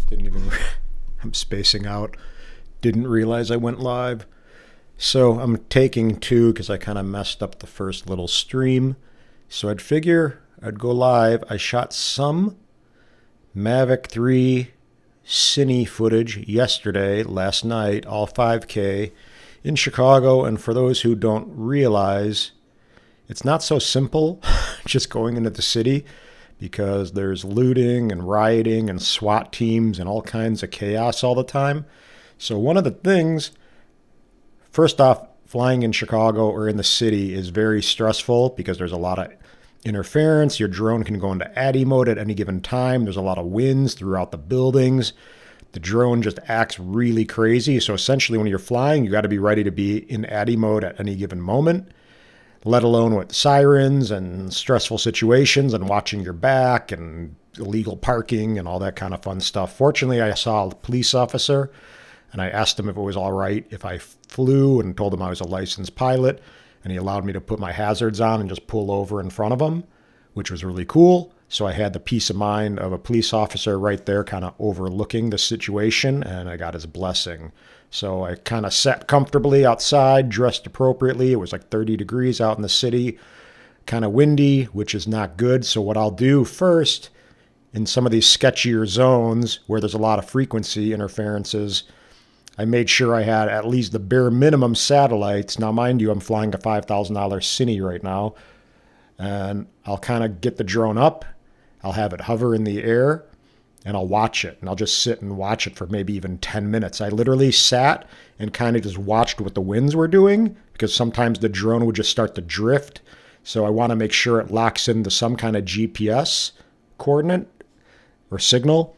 Didn't even, I'm spacing out. Didn't realize I went live. So I'm taking two because I kind of messed up the first little stream. So I'd figure I'd go live. I shot some Mavic 3 Cine footage yesterday, last night, all 5K in Chicago. And for those who don't realize, it's not so simple just going into the city because there's looting and rioting and SWAT teams and all kinds of chaos all the time. So one of the things, first off, flying in Chicago or in the city is very stressful because there's a lot of interference. Your drone can go into ADI mode at any given time. There's a lot of winds throughout the buildings. The drone just acts really crazy. So essentially when you're flying, you got to be ready to be in ADI mode at any given moment, let alone with sirens and stressful situations and watching your back and illegal parking and all that kind of fun stuff. Fortunately, I saw a police officer and I asked him if it was all right if I flew and told him I was a licensed pilot. And he allowed me to put my hazards on and just pull over in front of him, which was really cool. So I had the peace of mind of a police officer right there kind of overlooking the situation, and I got his blessing. So I kind of sat comfortably outside, dressed appropriately. It was like 30 degrees out in the city, kind of windy, which is not good. So what I'll do first, in some of these sketchier zones where there's a lot of frequency interferences, I made sure I had at least the bare minimum satellites. Now, mind you, I'm flying a $5,000 Cine right now, and I'll kind of get the drone up. I'll have it hover in the air, and I'll watch it, and I'll just sit and watch it for maybe even 10 minutes. I literally sat and kind of just watched what the winds were doing because sometimes the drone would just start to drift. So I want to make sure it locks into some kind of GPS coordinate or signal,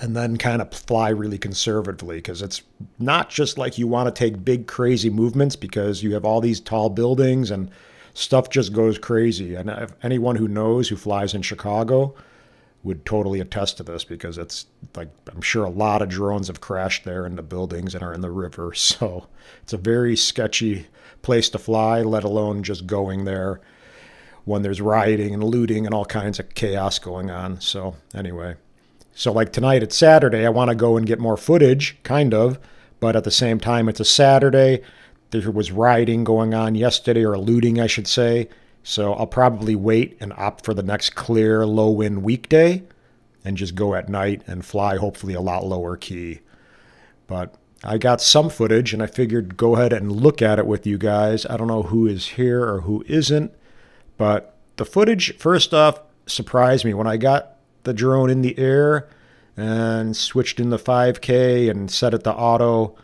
and then kind of fly really conservatively because it's not just like you want to take big crazy movements because you have all these tall buildings and stuff just goes crazy. And if anyone who knows who flies in Chicago would totally attest to this because it's like, I'm sure a lot of drones have crashed there in the buildings and are in the river. So it's a very sketchy place to fly, let alone just going there when there's rioting and looting and all kinds of chaos going on. So anyway. So like tonight, it's Saturday. I want to go and get more footage, kind of, but at the same time, it's a Saturday. There was rioting going on yesterday, or looting, I should say. So I'll probably wait and opt for the next clear, low-wind weekday and just go at night and fly hopefully a lot lower key. But I got some footage, and I figured go ahead and look at it with you guys. I don't know who is here or who isn't, but the footage, first off, surprised me. When I got the drone in the air and switched in the 5K and set it to auto.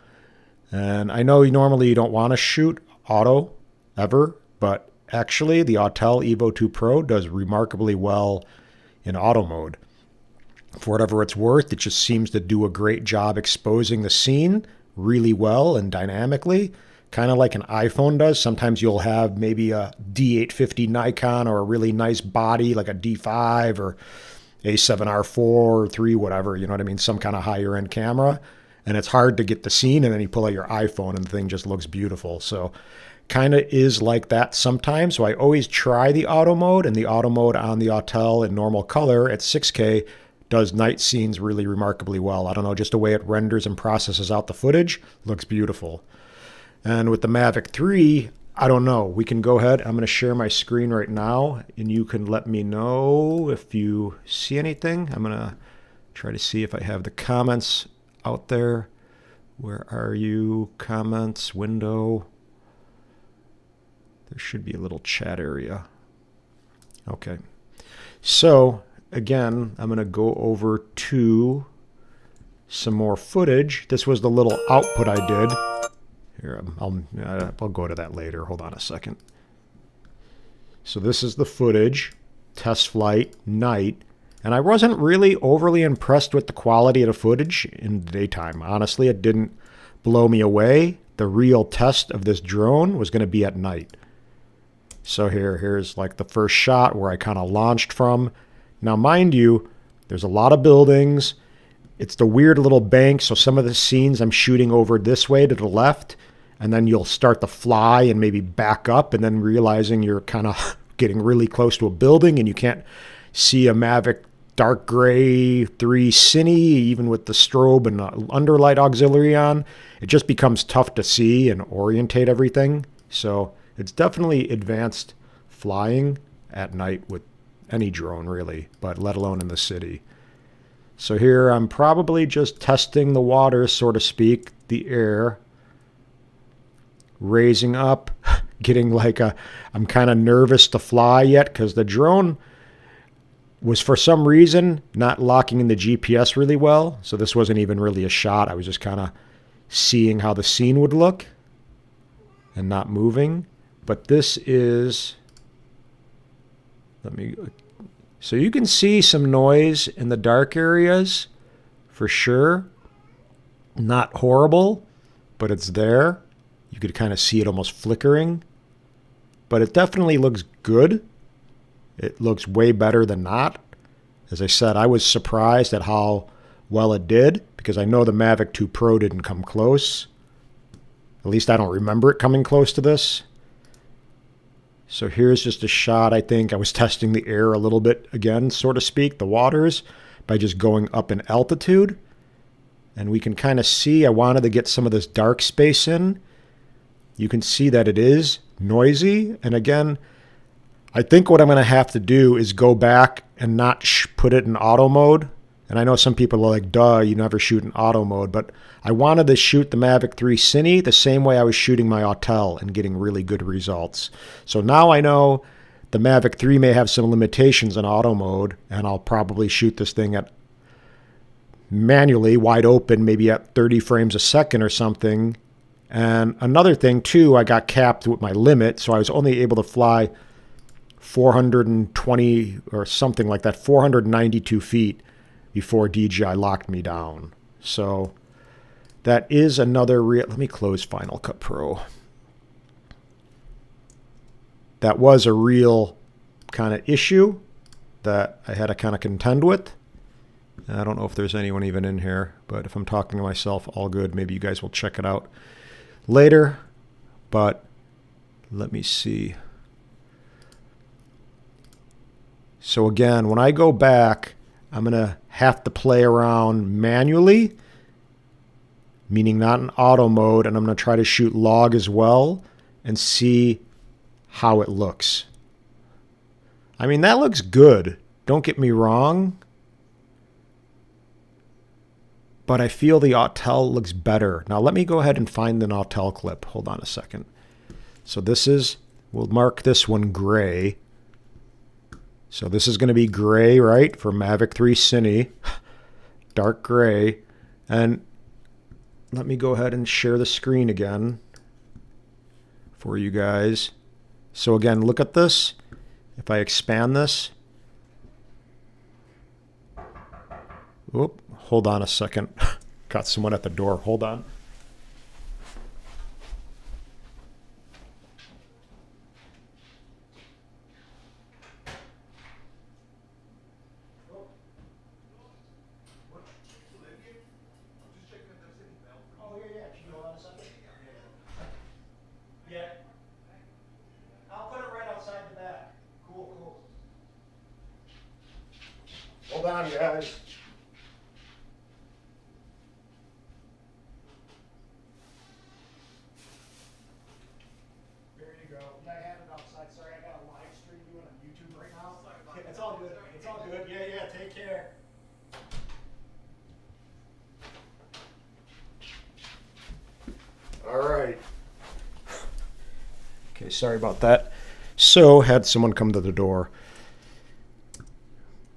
And I know normally you don't want to shoot auto ever, but actually the Autel Evo 2 Pro does remarkably well in auto mode. For whatever it's worth, it just seems to do a great job exposing the scene really well and dynamically, kind of like an iPhone does. Sometimes you'll have maybe a D850 Nikon or a really nice body like a D5 or A7R4 or 3, whatever, you know what I mean? Some kind of higher end camera. And it's hard to get the scene, and then you pull out your iPhone and the thing just looks beautiful. So kind of is like that sometimes. So I always try the auto mode, and the auto mode on the Autel in normal color at 6K does night scenes really remarkably well. I don't know, just the way it renders and processes out the footage looks beautiful. And with the Mavic 3, I don't know. We can go ahead. I'm going to share my screen right now, and you can let me know if you see anything. I'm going to try to see if I have the comments out there. Where are you? Comments, window. There should be a little chat area. Okay. So, again, I'm going to go over to some more footage. This was the little output I did. Here, I'll go to that later. Hold on a second. So this is the footage, test flight, night. And I wasn't really overly impressed with the quality of the footage in the daytime. Honestly, it didn't blow me away. The real test of this drone was going to be at night. So here's like the first shot where I kind of launched from. Now, mind you, there's a lot of buildings. It's the weird little bank. So some of the scenes I'm shooting over this way to the left, and then you'll start to fly and maybe back up, and then realizing you're kind of getting really close to a building and you can't see a Mavic dark gray 3 Cine, even with the strobe and underlight auxiliary on, it just becomes tough to see and orientate everything. So it's definitely advanced flying at night with any drone really, but let alone in the city. So here I'm probably just testing the water, so to speak, the air, raising up, getting like I'm kind of nervous to fly yet because the drone was for some reason not locking in the GPS really well. So this wasn't even really a shot. I was just kind of seeing how the scene would look and not moving. But this is, so you can see some noise in the dark areas for sure. Not horrible, but it's there. You could kind of see it almost flickering. But it definitely looks good. It looks way better than not. As I said, I was surprised at how well it did because I know the Mavic 2 Pro didn't come close. At least I don't remember it coming close to this. So here's just a shot. I think I was testing the air a little bit again, so to speak, the waters, by just going up in altitude. And we can kind of see I wanted to get some of this dark space in. You can see that it is noisy. And again, I think what I'm going to have to do is go back and not put it in auto mode. And I know some people are like, duh, you never shoot in auto mode. But I wanted to shoot the Mavic 3 Cine the same way I was shooting my Autel and getting really good results. So now I know the Mavic 3 may have some limitations in auto mode, and I'll probably shoot this thing at manually, wide open, maybe at 30 frames a second or something. And another thing, too, I got capped with my limit, so I was only able to fly 420 or something like that, 492 feet before DJI locked me down. So that is another let me close Final Cut Pro. That was a real kind of issue that I had to kind of contend with. I don't know if there's anyone even in here, but if I'm talking to myself, all good. Maybe you guys will check it out later. But let me see. So again, when I go back, I'm going to have to play around manually, meaning not in auto mode, and I'm going to try to shoot log as well and see how it looks. I mean, that looks good. Don't get me wrong. But I feel the Autel looks better. Now let me go ahead and find an Autel clip. Hold on a second. So this is, we'll mark this one gray. So this is going to be gray, right, for Mavic 3 Cine. Dark gray. And let me go ahead and share the screen again for you guys. So again, look at this. If I expand this. Oop, hold on a second. Got someone at the door. Hold on. Hold on, guys. There you go. Yeah, I had it outside. Sorry, I got a live stream doing on YouTube right now. It's all good. It's all good. Yeah, take care. All right. Okay, sorry about that. So, had someone come to the door.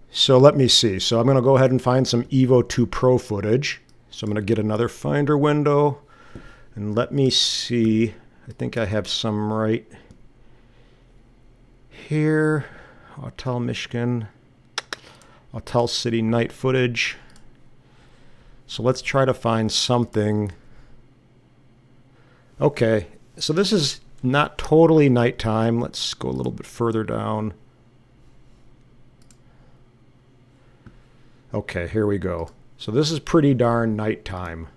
So let me see. So I'm going to go ahead and find some Evo 2 Pro footage. So I'm going to get another Finder window. And let me see. I think I have some right here. Autel, Michigan. Autel City night footage. So let's try to find something. Okay. So this is not totally nighttime. Let's go a little bit further down. Okay, here we go. So this is pretty darn nighttime.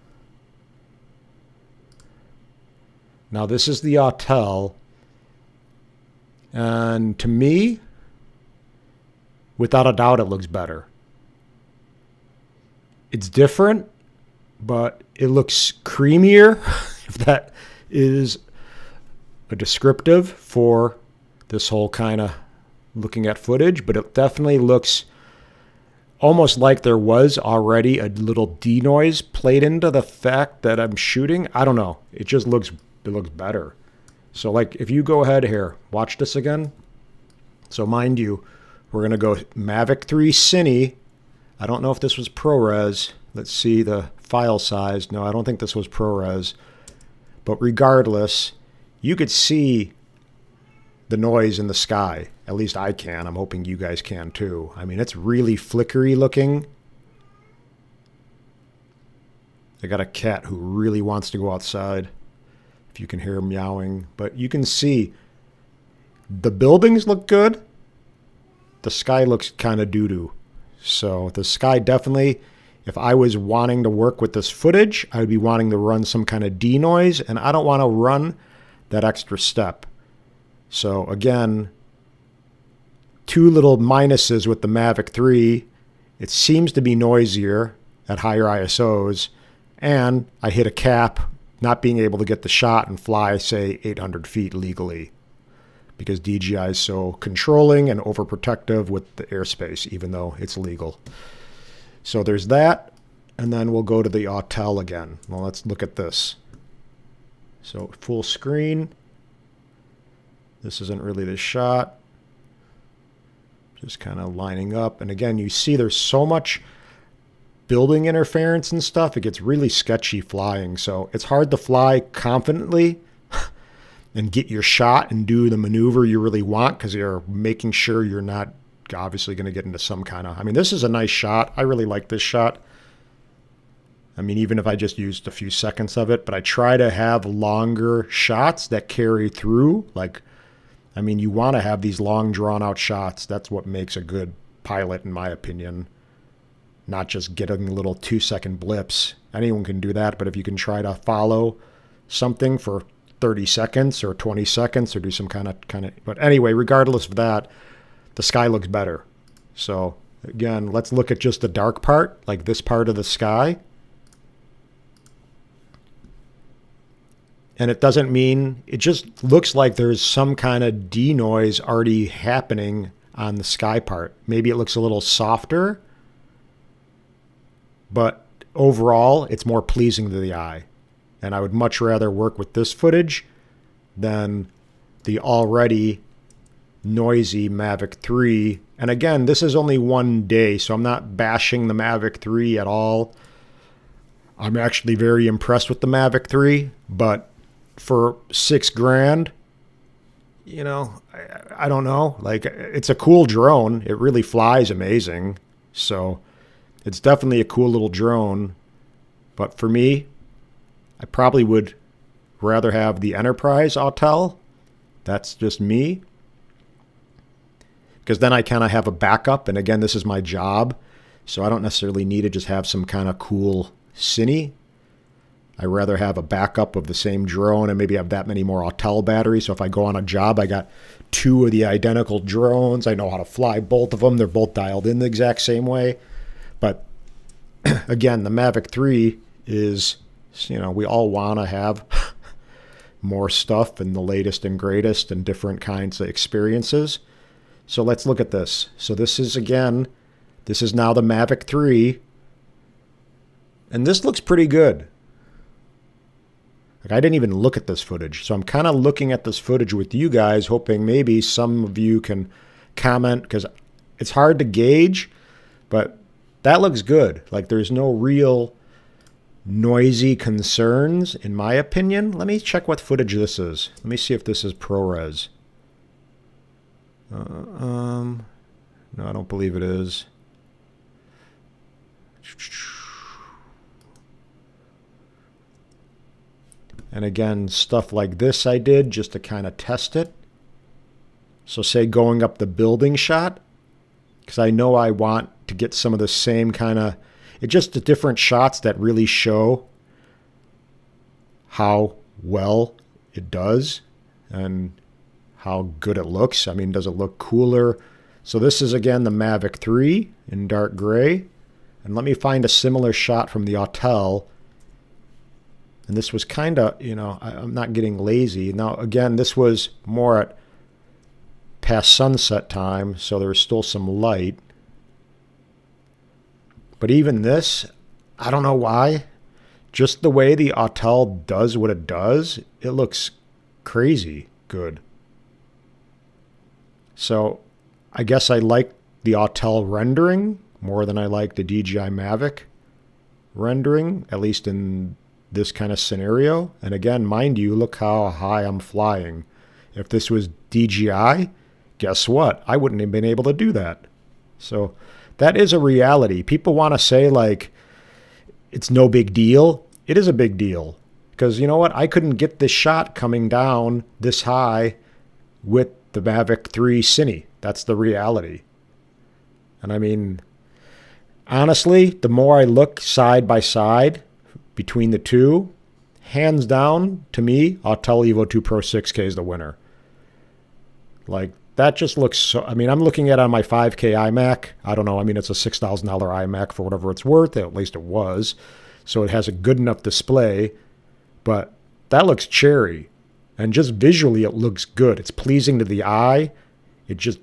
Now this is the Autel. And to me, without a doubt, it looks better. It's different, but it looks creamier, if that is a descriptive for this whole kind of looking at footage, but it definitely looks almost like there was already a little denoise played into the fact that I'm shooting. I don't know. It looks better. So like if you go ahead here, watch this again. So mind you, we're going to go Mavic 3 Cine. I don't know if this was ProRes. Let's see the file size. No, I don't think this was ProRes. But regardless, you could see the noise in the sky. At least I can. I'm hoping you guys can too. I mean, it's really flickery looking. I got a cat who really wants to go outside, if you can hear him meowing. But you can see the buildings look good. The sky looks kind of doo-doo. So the sky definitely, if I was wanting to work with this footage, I would be wanting to run some kind of denoise, and I don't want to run that extra step. So again, two little minuses with the Mavic 3. It seems to be noisier at higher ISOs, and I hit a cap, not being able to get the shot and fly, say, 800 feet legally, because DJI is so controlling and overprotective with the airspace, even though it's legal. So there's that, and then we'll go to the Autel again. Well, let's look at this. So full screen. This isn't really the shot. Just kind of lining up. And again, you see there's so much building interference and stuff. It gets really sketchy flying. So it's hard to fly confidently and get your shot and do the maneuver you really want, because you're making sure you're not obviously going to get into some kind of... I mean, this is a nice shot. I really like this shot. I mean, even if I just used a few seconds of it, but I try to have longer shots that carry through. Like, I mean, you want to have these long, drawn-out shots. That's what makes a good pilot, in my opinion. Not just getting little 2-second blips. Anyone can do that, but if you can try to follow something for 30 seconds or 20 seconds or do some kind of... But anyway, regardless of that, the sky looks better. So, again, let's look at just the dark part, like this part of the sky. And it doesn't mean, it just looks like there's some kind of denoise already happening on the sky part. Maybe it looks a little softer, but overall, it's more pleasing to the eye. And I would much rather work with this footage than the already noisy Mavic 3. And again, this is only one day, so I'm not bashing the Mavic 3 at all. I'm actually very impressed with the Mavic 3, but for $6,000, you know, I don't know. Like, it's a cool drone. It really flies amazing. So it's definitely a cool little drone. But for me, I probably would rather have the Enterprise Autel. That's just me. Because then I kind of have a backup. And again, this is my job. So I don't necessarily need to just have some kind of cool Cine. I rather have a backup of the same drone and maybe have that many more Autel batteries. So if I go on a job, I got two of the identical drones. I know how to fly both of them. They're both dialed in the exact same way. But again, the Mavic 3 is, you know, we all want to have more stuff and the latest and greatest and different kinds of experiences. So let's look at this. So this is, again, this is now the Mavic 3. And this looks pretty good. Like, I didn't even look at this footage. So I'm kind of looking at this footage with you guys, hoping maybe some of you can comment, because it's hard to gauge, but that looks good. Like, there's no real noisy concerns, in my opinion. Let me check what footage this is. Let me see if this is ProRes. No, I don't believe it is. And again, stuff like this I did just to kind of test it. So say going up the building shot, because I know I want to get some of the same kind of, it's just the different shots that really show how well it does and how good it looks. I mean, does it look cooler? So this is, again, the Mavic 3 in dark gray. And let me find a similar shot from the hotel. And this was kind of, you know, I'm not getting lazy. Now, again, this was more at past sunset time, so there was still some light. But even this, I don't know why. Just the way the hotel does what it does, it looks crazy good. So I guess I like the hotel rendering more than I like the DJI Mavic rendering, at least in this kind of scenario. And again, mind you, look how high I'm flying. If this was DJI, guess what? I wouldn't have been able to do that. So that is a reality. People want to say, like, it's no big deal. It is a big deal. Because you know what? I couldn't get this shot coming down this high with the Mavic 3 Cine. That's the reality. And I mean, honestly, the more I look side by side between the two, hands down, to me, Autel Evo 2 Pro 6K is the winner. Like, that just looks so... I mean, I'm looking at it on my 5K iMac. I don't know. I mean, it's a $6,000 iMac for whatever it's worth. At least it was. So it has a good enough display. But that looks cherry. And just visually, it looks good. It's pleasing to the eye. It just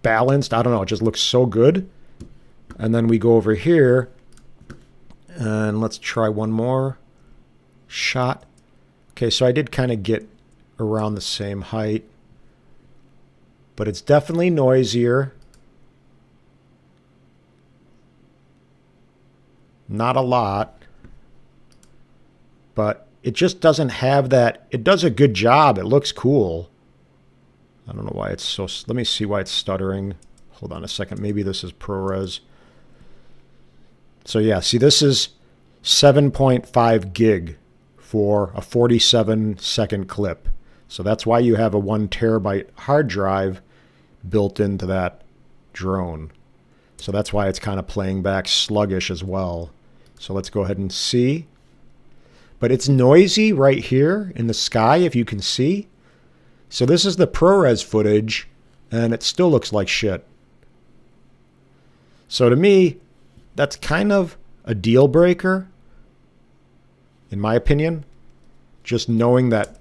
balanced. I don't know. It just looks so good. And then we go over here. And let's try one more shot. Okay, so I did kind of get around the same height. But it's definitely noisier. Not a lot. But it just doesn't have that. It does a good job. It looks cool. I don't know why it's so... Let me see why it's stuttering. Hold on a second. Maybe this is ProRes. So yeah, see, this is 7.5 gig for a 47-second clip. So that's why you have a 1 terabyte hard drive built into that drone. So that's why it's kind of playing back sluggish as well. So let's go ahead and see. But it's noisy right here in the sky, if you can see. So this is the ProRes footage, and it still looks like shit. So to me, that's kind of a deal breaker, in my opinion. Just knowing that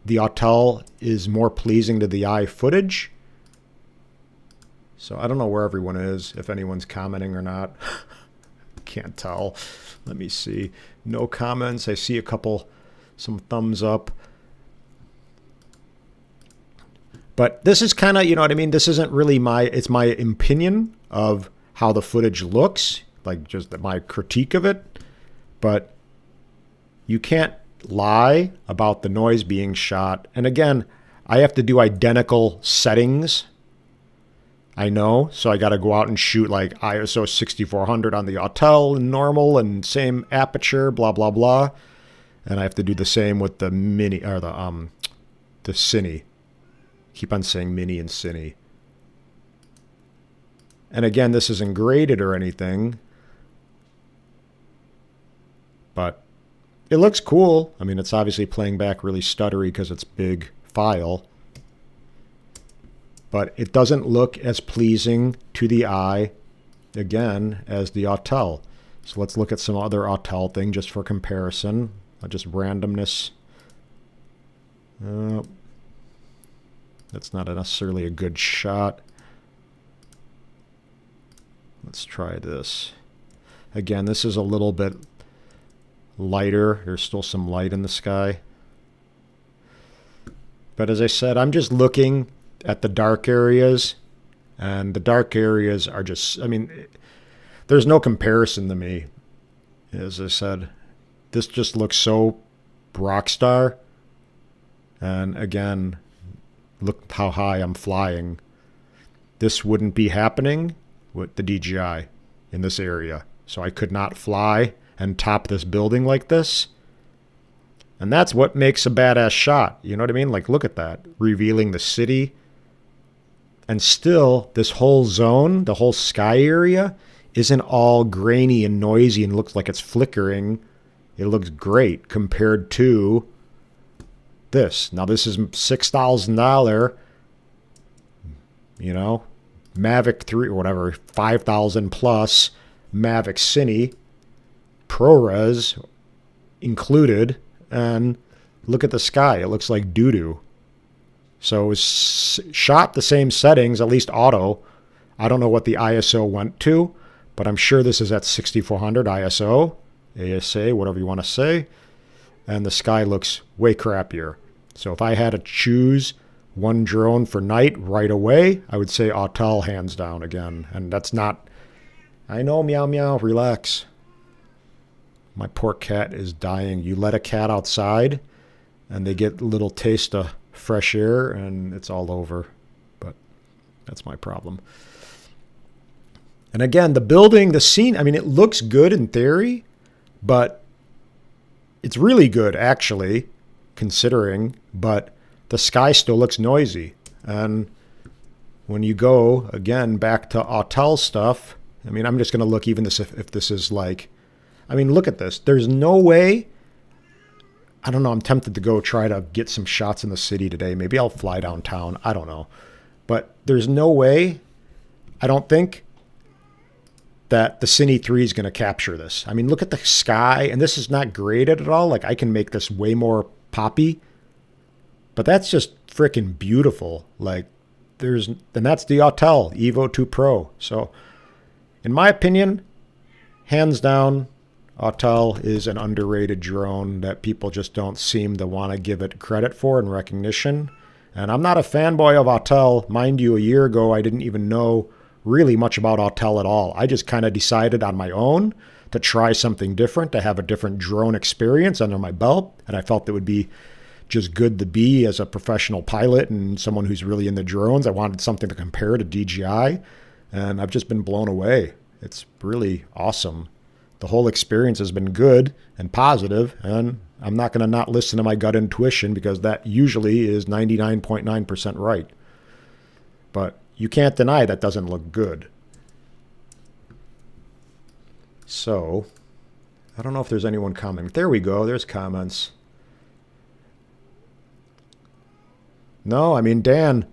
the Autel is more pleasing to the eye footage. So I don't know where everyone is, if anyone's commenting or not. Can't tell. Let me see. No comments. I see a couple, some thumbs up. But this is kind of, you know what I mean? This isn't really it's my opinion of how the footage looks, like just my critique of it. But you can't lie about the noise being shot. And again, I have to do identical settings. I know, so I got to go out and shoot like ISO 6400 on the Autel and normal and same aperture, blah blah blah. And I have to do the same with the mini or the Cine. Keep on saying mini and Cine. And again, this isn't graded or anything, but it looks cool. I mean, it's obviously playing back really stuttery because it's big file. But it doesn't look as pleasing to the eye, again, as the Autel. So let's look at some other Autel thing just for comparison. Just randomness. That's not necessarily a good shot. Let's try this. Again, this is a little bit lighter. There's still some light in the sky. But as I said, I'm just looking at the dark areas, and the dark areas are just, I mean, there's no comparison to me. As I said, this just looks so rockstar. And again, look how high I'm flying. This wouldn't be happening with the DJI in this area. So I could not fly and top this building like this. And that's what makes a badass shot. You know what I mean? Like, look at that. Revealing the city. And still, this whole zone, the whole sky area, isn't all grainy and noisy and looks like it's flickering. It looks great compared to this. Now, this is $6,000, you know, Mavic 3 or whatever, 5,000 plus Mavic Cine ProRes included, and look at the sky. It looks like doo-doo. So it was shot the same settings, at least auto. I don't know what the ISO went to, but I'm sure this is at 6400 ISO, ASA, whatever you want to say. And the sky looks way crappier. So if I had to choose one drone for night right away, I would say Autel hands down again. And that's not... I know, meow meow, relax. My poor cat is dying. You let a cat outside, and they get a little taste of fresh air, and it's all over. But that's my problem. And again, the building, the scene, I mean, it looks good in theory, but it's really good, actually, considering. But the sky still looks noisy. And when you go, again, back to Autel stuff, I mean, I'm just going to look even this if this is like... I mean, look at this. There's no way... I don't know. I'm tempted to go try to get some shots in the city today. Maybe I'll fly downtown. I don't know. But there's no way, I don't think, that the Cine 3 is going to capture this. I mean, look at the sky. And this is not graded at all. Like, I can make this way more poppy. But that's just freaking beautiful. Like, and that's the Autel Evo 2 Pro. So, in my opinion, hands down, Autel is an underrated drone that people just don't seem to want to give it credit for and recognition. And I'm not a fanboy of Autel. Mind you, a year ago, I didn't even know really much about Autel at all. I just kind of decided on my own to try something different, to have a different drone experience under my belt. And I felt it would be just good to be as a professional pilot and someone who's really into drones. I wanted something to compare to DJI, and I've just been blown away. It's really awesome. The whole experience has been good and positive, and I'm not going to not listen to my gut intuition because that usually is 99.9% right. But you can't deny that doesn't look good. So, I don't know if there's anyone commenting. There we go. There's comments. No, I mean, Dan,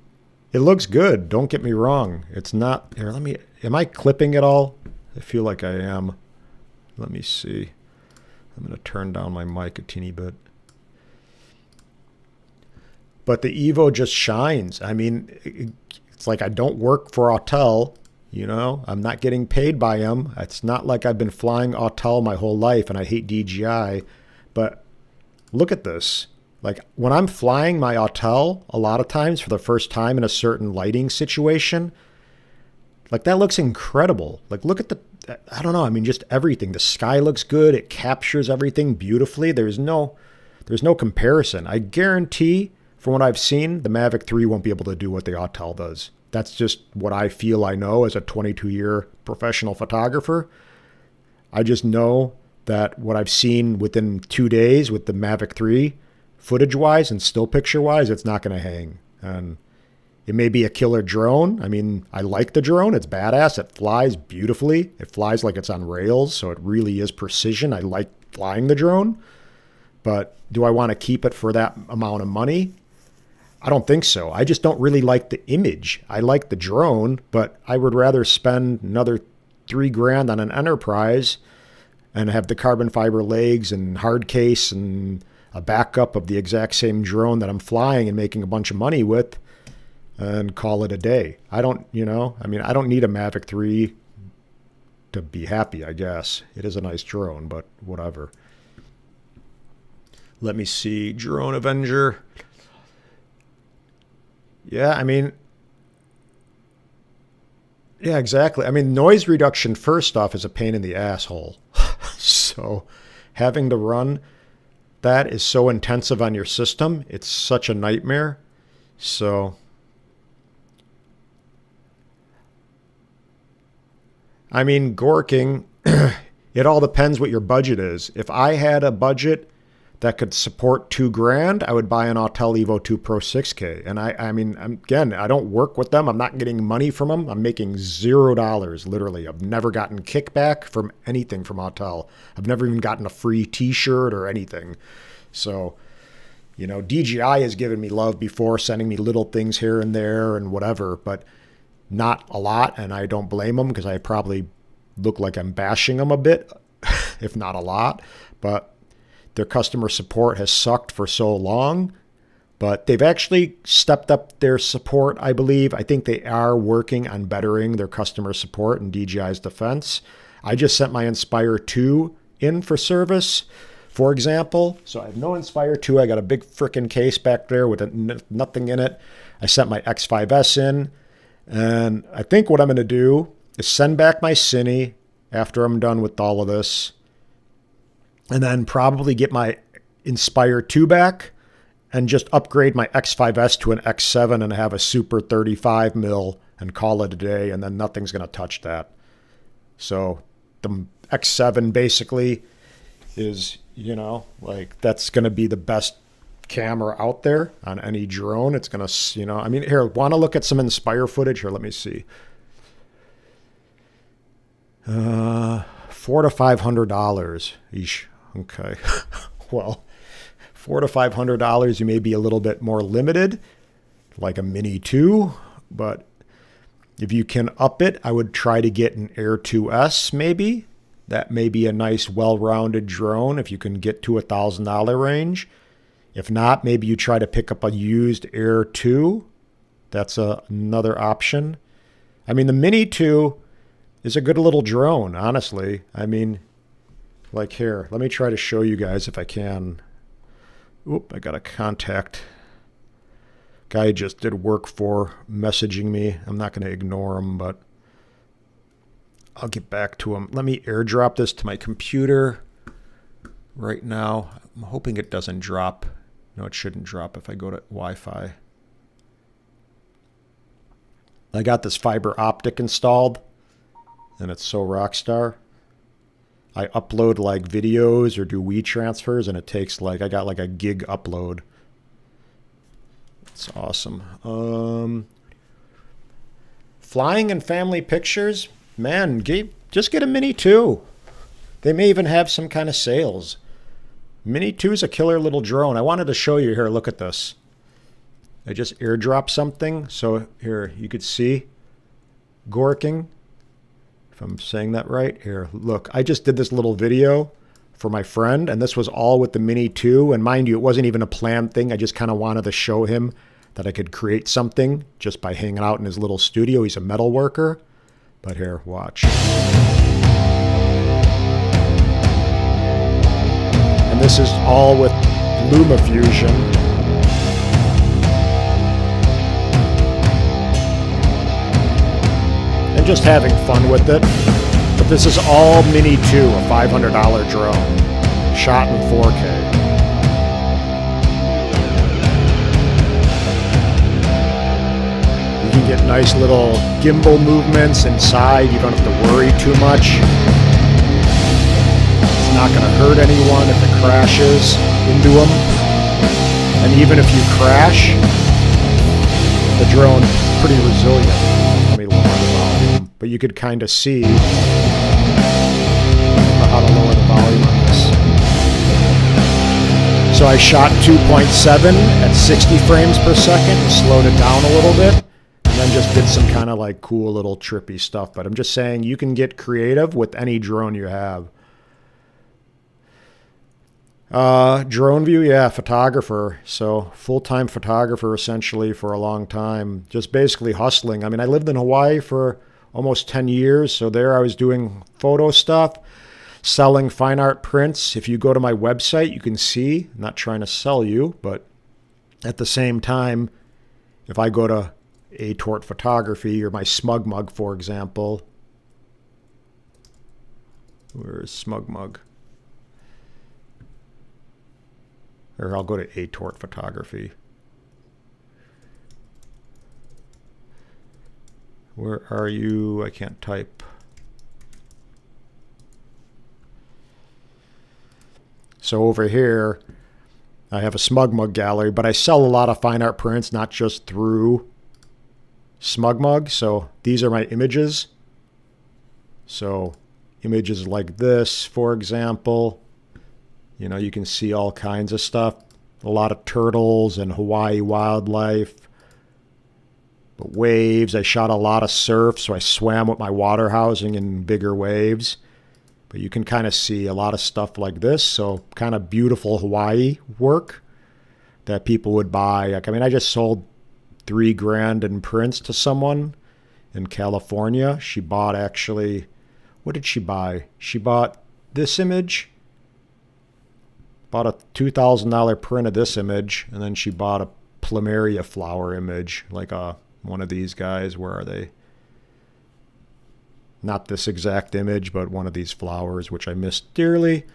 it looks good. Don't get me wrong. It's not... Here, am I clipping it all? I feel like I am. Let me see. I'm going to turn down my mic a teeny bit. But the Evo just shines. I mean, it's like I don't work for Autel, you know. I'm not getting paid by them. It's not like I've been flying Autel my whole life and I hate DJI. But look at this. Like when I'm flying my Autel, a lot of times for the first time in a certain lighting situation, like that looks incredible. Like look at I don't know. I mean, just everything. The sky looks good. It captures everything beautifully. There's no comparison. I guarantee, from what I've seen, the Mavic 3 won't be able to do what the Autel does. That's just what I feel I know as a 22-year professional photographer. I just know that what I've seen within 2 days with the Mavic 3, footage-wise and still picture-wise, it's not going to hang. And it may be a killer drone. I mean, I like the drone. It's badass. It flies beautifully. It flies like it's on rails, so it really is precision. I like flying the drone. But do I want to keep it for that amount of money? I don't think so. I just don't really like the image. I like the drone, but I would rather spend another $3,000 on an Enterprise and have the carbon fiber legs and hard case and a backup of the exact same drone that I'm flying and making a bunch of money with, and call it a day. I don't need a Mavic 3 to be happy, I guess. It is a nice drone, but whatever. Let me see. Drone Avenger. Yeah, exactly. I mean, noise reduction, first off, is a pain in the asshole. So having to run that is so intensive on your system. It's such a nightmare. So... I mean, gorking, it all depends what your budget is. If I had a budget that could support $2,000, I would buy an Autel Evo 2 Pro 6K. And I don't work with them. I'm not getting money from them. I'm making $0, literally. I've never gotten kickback from anything from Autel. I've never even gotten a free t-shirt or anything. So, you know, DJI has given me love before, sending me little things here and there and whatever, but not a lot, and I don't blame them because I probably look like I'm bashing them a bit, if not a lot, but their customer support has sucked for so long. But they've actually stepped up their support, I believe. I think they are working on bettering their customer support in DJI's defense. I just sent my Inspire 2 in for service, for example. So I have no Inspire 2. I got a big frickin' case back there with nothing in it. I sent my X5S in. And I think what I'm going to do is send back my Cine after I'm done with all of this. And then probably get my Inspire 2 back and just upgrade my X5S to an X7 and have a super 35 mil and call it a day, and then nothing's going to touch that. So the X7 basically is, like that's going to be the best camera out there on any drone. It's going to, here, want to look at some Inspire footage? Here, let me see. $400 to $500. Eesh. Okay. Well, $400 to $500, you may be a little bit more limited, like a Mini 2, but if you can up it, I would try to get an Air 2S maybe. That may be a nice, well-rounded drone if you can get to $1,000 range. If not, maybe you try to pick up a used Air 2. That's another option. I mean, the Mini 2 is a good little drone, honestly. I mean, like here, let me try to show you guys if I can. Oop, I got a contact. Guy just did work for messaging me. I'm not going to ignore him, but I'll get back to him. Let me airdrop this to my computer right now. I'm hoping it doesn't drop. No, it shouldn't drop if I go to Wi-Fi. I got this fiber optic installed, and it's so rockstar. I upload like videos or do WeTransfers, and it takes I got like a gig upload. It's awesome. Flying and family pictures, man, just get a Mini 2. They may even have some kind of sales. Mini 2 is a killer little drone. I wanted to show you here. Look at this. I just airdropped something. So here, you could see Gorking. If I'm saying that right. Here, look. I just did this little video for my friend, and this was all with the Mini 2. And mind you, it wasn't even a planned thing. I just kind of wanted to show him that I could create something just by hanging out in his little studio. He's a metal worker. But here, watch. And this is all with LumaFusion. And just having fun with it. But this is all Mini 2, a $500 drone, shot in 4K. You can get nice little gimbal movements inside. You don't have to worry too much. It's not going to hurt anyone if it crashes into them. And even if you crash, the drone's pretty resilient. Let me lower the volume. But you could kind of see how to lower the volume on this. So I shot 2.7 at 60 frames per second and slowed it down a little bit. And then just did some kind of like cool little trippy stuff. But I'm just saying you can get creative with any drone you have. Drone view, yeah, photographer. So full-time photographer essentially for a long time. Just basically hustling. I mean, I lived in Hawaii for almost 10 years. So there I was doing photo stuff, selling fine art prints. If you go to my website, you can see, I'm not trying to sell you, but at the same time, if I go to A-Tort Photography or my Smug Mug, for example. Where is Smug Mug? Or I'll go to A-Tort Photography. Where are you? I can't type. So over here, I have a Smug Mug gallery, but I sell a lot of fine art prints, not just through Smug Mug. So these are my images. So images like this, for example. You know, you can see all kinds of stuff. A lot of turtles and Hawaii wildlife. But waves, I shot a lot of surf, so I swam with my water housing in bigger waves. But you can kind of see a lot of stuff like this. So kind of beautiful Hawaii work that people would buy. Like, I mean, I just sold $3,000 in prints to someone in California. She bought actually, what did she buy? She bought this image, bought a $2,000 print of this image, and then she bought a plumeria flower image, like one of these guys. Where are they? Not this exact image, but one of these flowers, which I missed dearly.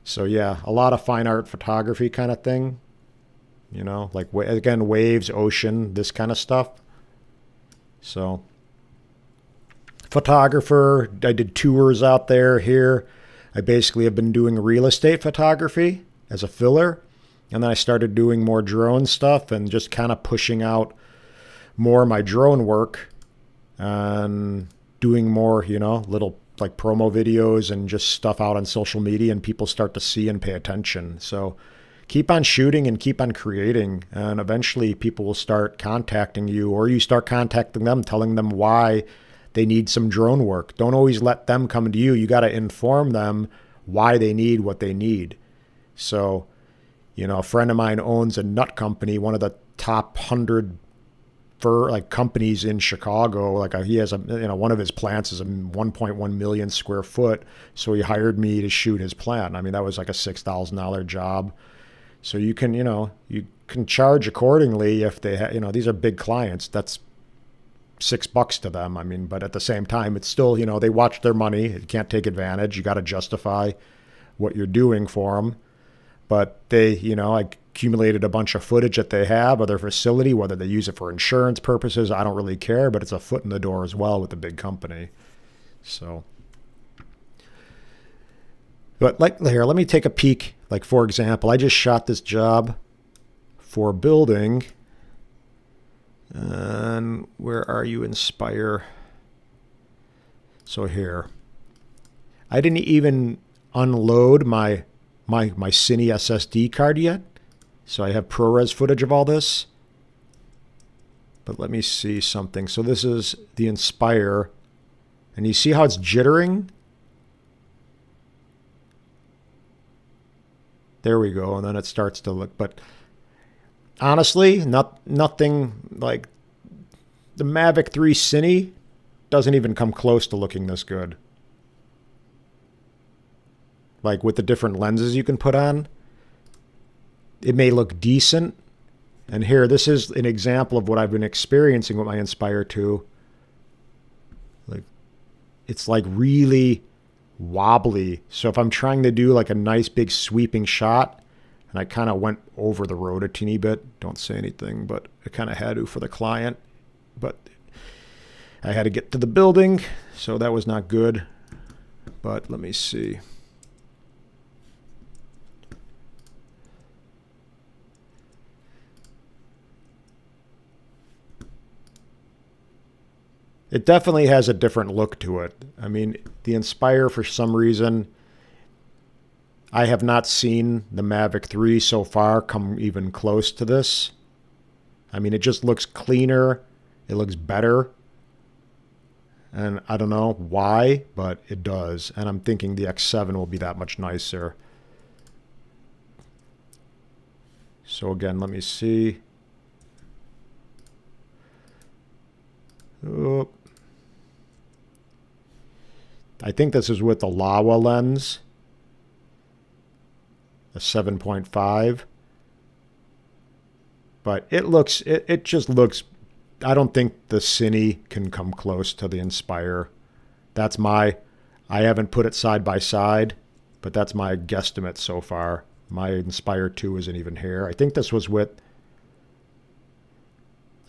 So yeah, a lot of fine art photography kind of thing. You know, like, again, waves, ocean, this kind of stuff. So photographer, I did tours out there here. I basically have been doing real estate photography as a filler. And then I started doing more drone stuff and just kind of pushing out more of my drone work and doing more, you know, little like promo videos and just stuff out on social media, and people start to see and pay attention. So keep on shooting and keep on creating, and eventually people will start contacting you, or you start contacting them, telling them why they need some drone work. Don't always let them come to you. You got to inform them why they need what they need. So, you know, a friend of mine owns a nut company, one of the top 100 companies in Chicago. Like, he has one of his plants is a 1.1 million square foot. So he hired me to shoot his plant. I mean, that was like a $6,000 job. So you can, you can charge accordingly if they these are big clients. That's $6 to them. I mean, but at the same time, it's still, they watch their money. You can't take advantage. You got to justify what you're doing for them. But they, I accumulated a bunch of footage that they have of their facility, whether they use it for insurance purposes, I don't really care, but it's a foot in the door as well with the big company. So, but like here, let me take a peek. Like, for example, I just shot this job for a building. And where are you, Inspire? So here, I didn't even unload my Cine SSD card yet. So I have ProRes footage of all this. But let me see something. So this is the Inspire. And you see how it's jittering? There we go. And then it starts to look. But honestly, nothing like the Mavic 3 Cine doesn't even come close to looking this good. Like, with the different lenses you can put on, it may look decent. And here, this is an example of what I've been experiencing with my Inspire 2. Like, it's like really wobbly. So if I'm trying to do like a nice big sweeping shot, and I kind of went over the road a teeny bit, don't say anything, but I kind of had to for the client. But I had to get to the building, so that was not good. But let me see. It definitely has a different look to it. I mean, the Inspire, for some reason, I have not seen the Mavic 3 so far come even close to this. I mean, it just looks cleaner. It looks better. And I don't know why, but it does. And I'm thinking the X7 will be that much nicer. So again, let me see. Oh. I think this is with the Laowa lens, a 7.5. But it just looks, I don't think the Cine can come close to the Inspire. I haven't put it side by side, but that's my guesstimate so far. My Inspire 2 isn't even here. I think this was with,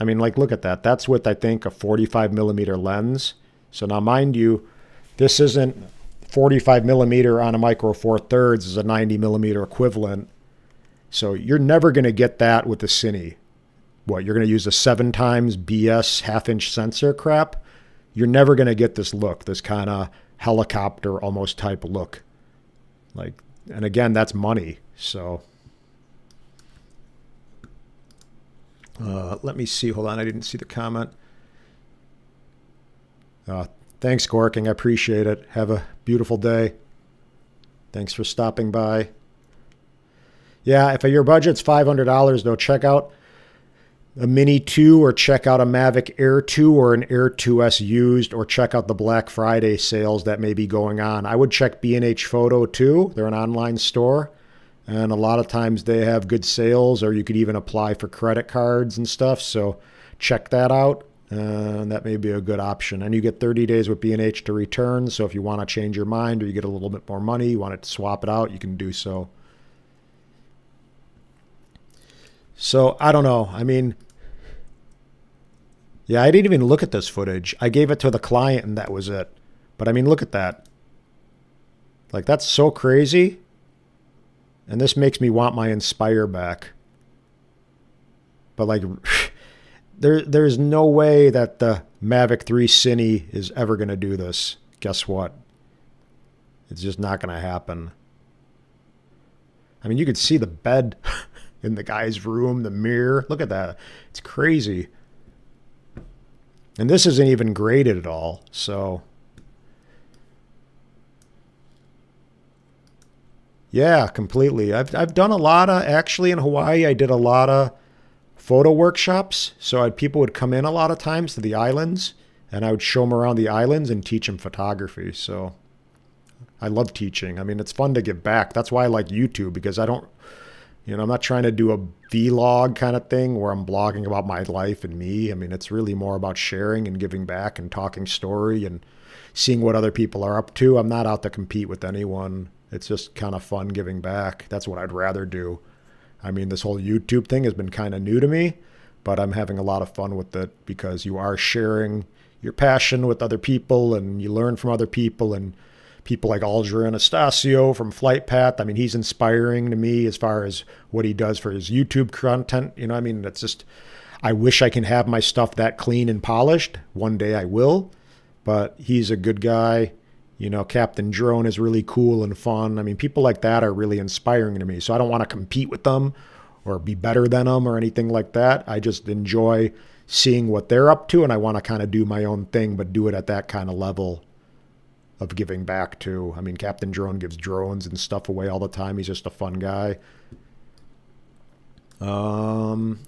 I mean, like, look at that. That's with, I think, a 45 millimeter lens. So now, mind you, this isn't 45 millimeter on a Micro Four Thirds is a 90 millimeter equivalent. So you're never going to get that with the Cine. What, you're going to use a 7x BS half-inch sensor crap? You're never going to get this look, this kind of helicopter almost type look. Like, and again, that's money. So let me see. Hold on, I didn't see the comment. Uh, Thanks, Gorking. I appreciate it. Have a beautiful day. Thanks for stopping by. Yeah, if your budget's $500, though, check out a Mini 2 or check out a Mavic Air 2 or an Air 2S used, or check out the Black Friday sales that may be going on. I would check B&H Photo too. They're an online store, and a lot of times they have good sales, or you could even apply for credit cards and stuff. So check that out. That may be a good option. And you get 30 days with B&H to return. So if you want to change your mind or you get a little bit more money, you want to swap it out, you can do so. So I don't know. I mean, yeah, I didn't even look at this footage. I gave it to the client and that was it. But I mean, look at that. Like, that's so crazy. And this makes me want my Inspire back. But like, there's no way that the Mavic 3 Cine is ever going to do this. Guess what? It's just not going to happen. I mean, you could see the bed in the guy's room, the mirror. Look at that. It's crazy. And this isn't even graded at all. So, yeah, completely. I've done a lot of, actually in Hawaii, I did a lot of photo workshops. So people would come in a lot of times to the islands, and I would show them around the islands and teach them photography. So I love teaching. I mean, it's fun to give back. That's why I like YouTube, because I don't, I'm not trying to do a vlog kind of thing where I'm blogging about my life and me. I mean, it's really more about sharing and giving back and talking story and seeing what other people are up to. I'm not out to compete with anyone. It's just kind of fun giving back. That's what I'd rather do. I mean, this whole YouTube thing has been kind of new to me, but I'm having a lot of fun with it because you are sharing your passion with other people and you learn from other people, and people like Aldra Anastasio from Flight Path. I mean, he's inspiring to me as far as what he does for his YouTube content. I mean, it's just, I wish I can have my stuff that clean and polished. One day I will, but he's a good guy. Captain Drone is really cool and fun. I mean, people like that are really inspiring to me. So I don't want to compete with them or be better than them or anything like that. I just enjoy seeing what they're up to, and I want to kind of do my own thing, but do it at that kind of level of giving back too. I mean, Captain Drone gives drones and stuff away all the time. He's just a fun guy. Because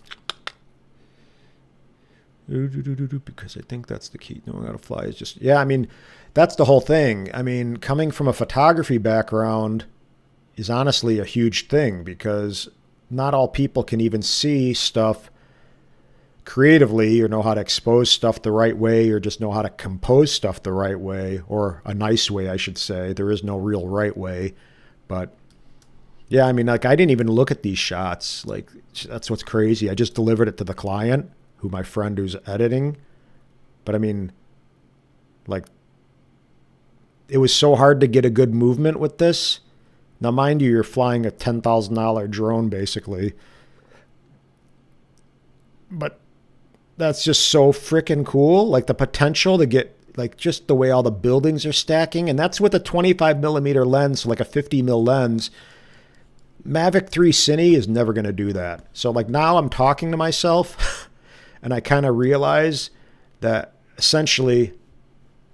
I think that's the key. Knowing how to fly is just, yeah, I mean, that's the whole thing. I mean, coming from a photography background is honestly a huge thing, because not all people can even see stuff creatively or know how to expose stuff the right way or just know how to compose stuff the right way, or a nice way, I should say. There is no real right way. But yeah, I mean, like, I didn't even look at these shots. Like, that's what's crazy. I just delivered it to the client, who my friend who's editing. But I mean, like, it was so hard to get a good movement with this. Now, mind you, you're flying a $10,000 drone basically. But that's just so freaking cool. Like, the potential to get, like, just the way all the buildings are stacking. And that's with a 25 millimeter lens, so like a 50 mil lens. Mavic 3 Cine is never going to do that. So like, now I'm talking to myself and I kind of realize that essentially,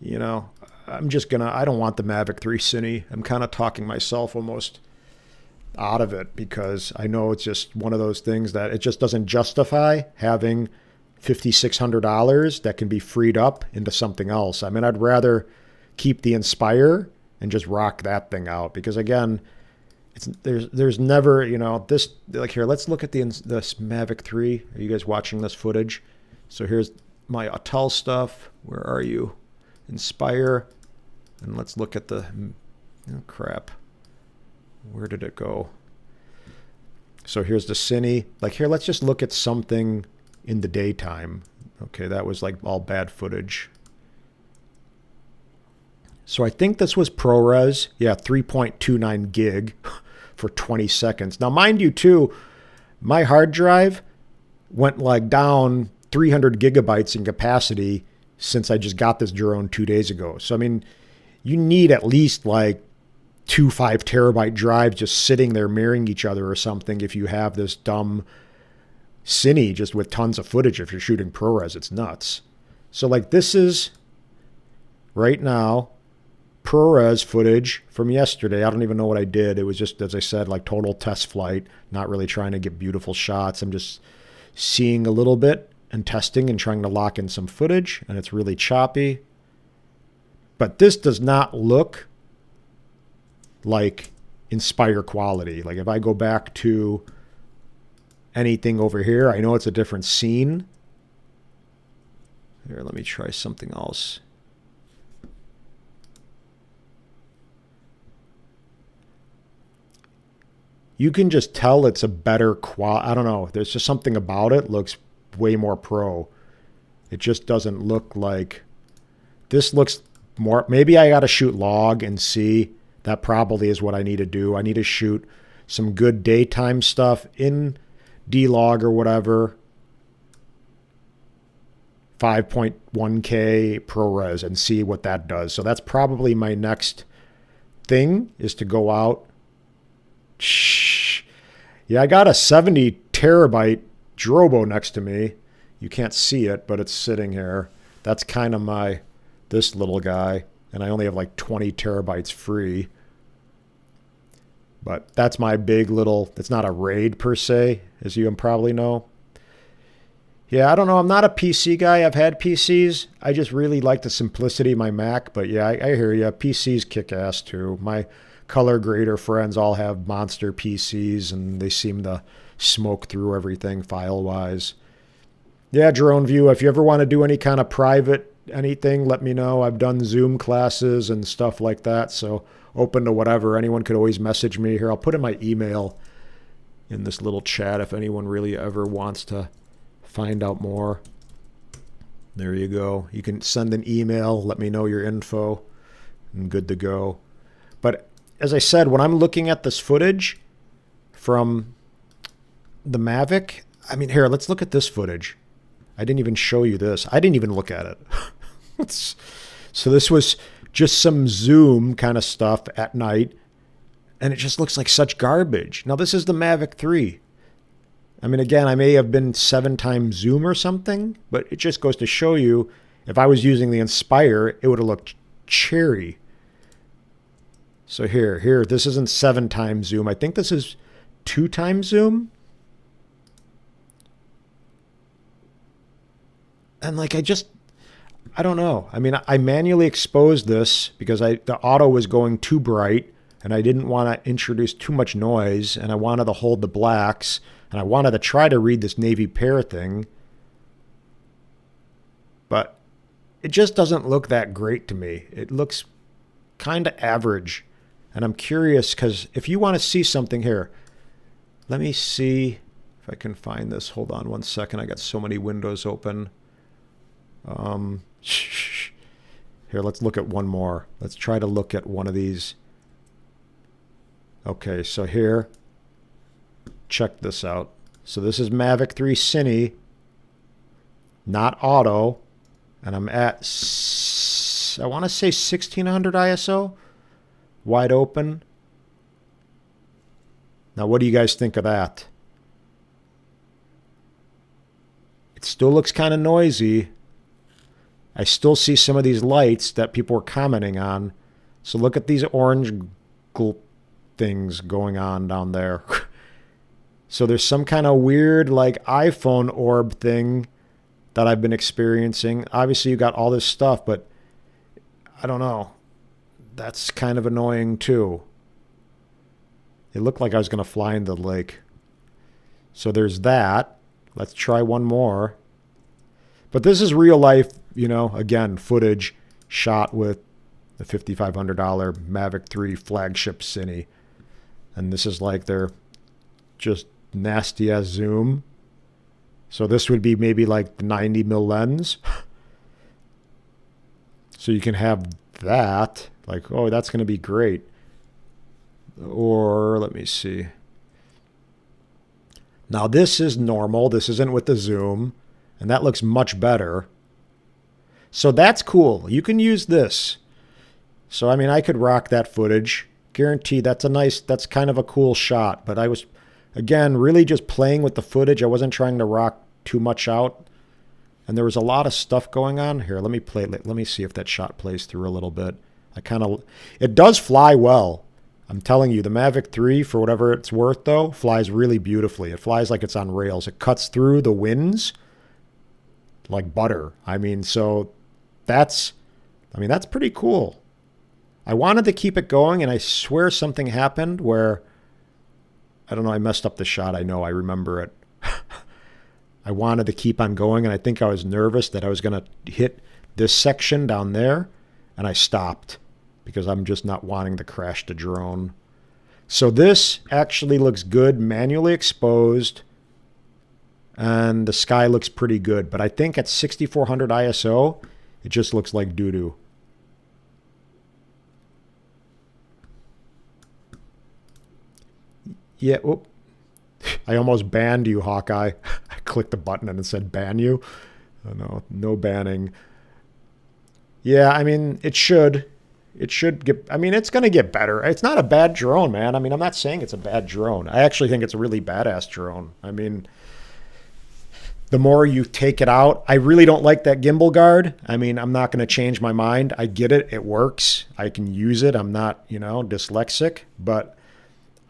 I don't want the Mavic 3 Cine. I'm kind of talking myself almost out of it, because I know it's just one of those things that it just doesn't justify having $5,600 that can be freed up into something else. I mean, I'd rather keep the Inspire and just rock that thing out, because again, there's never, this, like, here, let's look at this Mavic 3. Are you guys watching this footage? So here's my Autel stuff. Where are you? Inspire. And let's look at the, crap. Where did it go? So here's the Cine. Like, here, let's just look at something in the daytime. Okay, that was like all bad footage. So I think this was ProRes. Yeah, 3.29 gig for 20 seconds. Now, mind you, too, my hard drive went like down 300 gigabytes in capacity since I just got this drone 2 days ago. So, I mean, you need at least like 2 5 terabyte drives just sitting there mirroring each other or something if you have this dumb Cine just with tons of footage. If you're shooting ProRes, it's nuts. So like, this is, right now, ProRes footage from yesterday. I don't even know what I did. It was just, as I said, like total test flight, not really trying to get beautiful shots. I'm just seeing a little bit and testing and trying to lock in some footage, and it's really choppy. But this does not look like Inspire quality. Like if I go back to anything over here, I know it's a different scene. Here, let me try something else. You can just tell it's a better quality. I don't know. There's just something about it. Looks way more pro. It just doesn't look like this. Looks more. Maybe I got to shoot log and see. That probably is what I need to do. I need to shoot some good daytime stuff in D-Log or whatever. 5.1K ProRes and see what that does. So that's probably my next thing, is to go out. Yeah, I got a 70 terabyte Drobo next to me. You can't see it, but it's sitting here. That's kind of this little guy. And I only have like 20 terabytes free. But that's my big little, it's not a RAID per se, as you probably know. Yeah, I don't know. I'm not a PC guy. I've had PCs. I just really like the simplicity of my Mac. But yeah, I hear you. PCs kick ass too. My color grader friends all have monster PCs, and they seem to smoke through everything file-wise. Yeah, Drone View, if you ever want to do any kind of private anything, let me know. I've done Zoom classes and stuff like that, so open to whatever. Anyone could always message me here. I'll put in my email in this little chat if anyone really ever wants to find out more. There you go. You can send an email, let me know your info, and good to go. But as I said, when I'm looking at this footage from the Mavic, I mean, here, let's look at this footage. I didn't even show you this. I didn't even look at it. So this was just some Zoom kind of stuff at night, and it just looks like such garbage. Now, this is the Mavic 3. I mean, again, I may have been 7 times Zoom or something, but it just goes to show you, if I was using the Inspire, it would have looked cherry. So here, this isn't 7 times Zoom. I think this is 2 times Zoom. And like, I don't know. I mean, I manually exposed this because the auto was going too bright, and I didn't want to introduce too much noise, and I wanted to hold the blacks, and I wanted to try to read this navy pear thing. But it just doesn't look that great to me. It looks kind of average. And I'm curious, because if you want to see something here, let me see if I can find this. Hold on one second. I got so many windows open. Here, let's look at one more. Let's try to look at one of these. Okay, so here, check this out. So this is Mavic 3 Cine, not auto, and I'm at, I want to say 1600 ISO, wide open. Now, what do you guys think of that? It still looks kind of noisy. I still see some of these lights that people were commenting on. So look at these orange things going on down there. So there's some kind of weird like iPhone orb thing that I've been experiencing. Obviously you got all this stuff, but I don't know. That's kind of annoying too. It looked like I was going to fly into the lake. So there's that. Let's try one more. But this is real life, you know, again, footage shot with the $5,500 Mavic 3 flagship Cine. And this is like their just nasty as zoom. So this would be maybe like the 90mm lens. So you can have that. Like, oh, that's going to be great. Or let me see. Now this is normal. This isn't with the zoom. And that looks much better. So that's cool. You can use this. So, I mean, I could rock that footage. Guaranteed that's kind of a cool shot. But I was, again, really just playing with the footage. I wasn't trying to rock too much out. And there was a lot of stuff going on here. Let me see if that shot plays through a little bit. It does fly well. I'm telling you, the Mavic 3, for whatever it's worth, though, flies really beautifully. It flies like it's on rails. It cuts through the winds like butter. I mean, that's pretty cool. I wanted to keep it going, and I swear something happened where, I don't know, I messed up the shot. I know, I remember it. I wanted to keep on going, and I think I was nervous that I was going to hit this section down there, and I stopped because I'm just not wanting to crash the drone. So this actually looks good, manually exposed, and the sky looks pretty good. But I think at 6400 ISO, it just looks like doo-doo. Yeah, whoop. I almost banned you, Hawkeye. I clicked the button and it said ban you. Oh, no, no banning. Yeah, I mean, it should. It should get, I mean, it's going to get better. It's not a bad drone, man. I mean, I'm not saying it's a bad drone. I actually think it's a really badass drone. I mean, the more you take it out, I really don't like that gimbal guard. I mean, I'm not going to change my mind. I get it. It works. I can use it. I'm not, dyslexic, but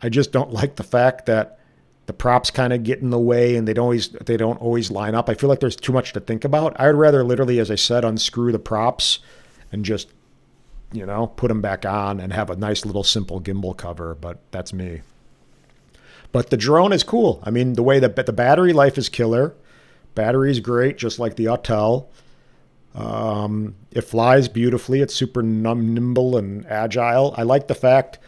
I just don't like the fact that the props kind of get in the way and they don't always line up. I feel like there's too much to think about. I'd rather literally, as I said, unscrew the props and just, put them back on and have a nice little simple gimbal cover, but that's me. But the drone is cool. I mean, the way that the battery life is killer. Battery is great, just like the Autel. It flies beautifully. It's super nimble and agile. I like the fact,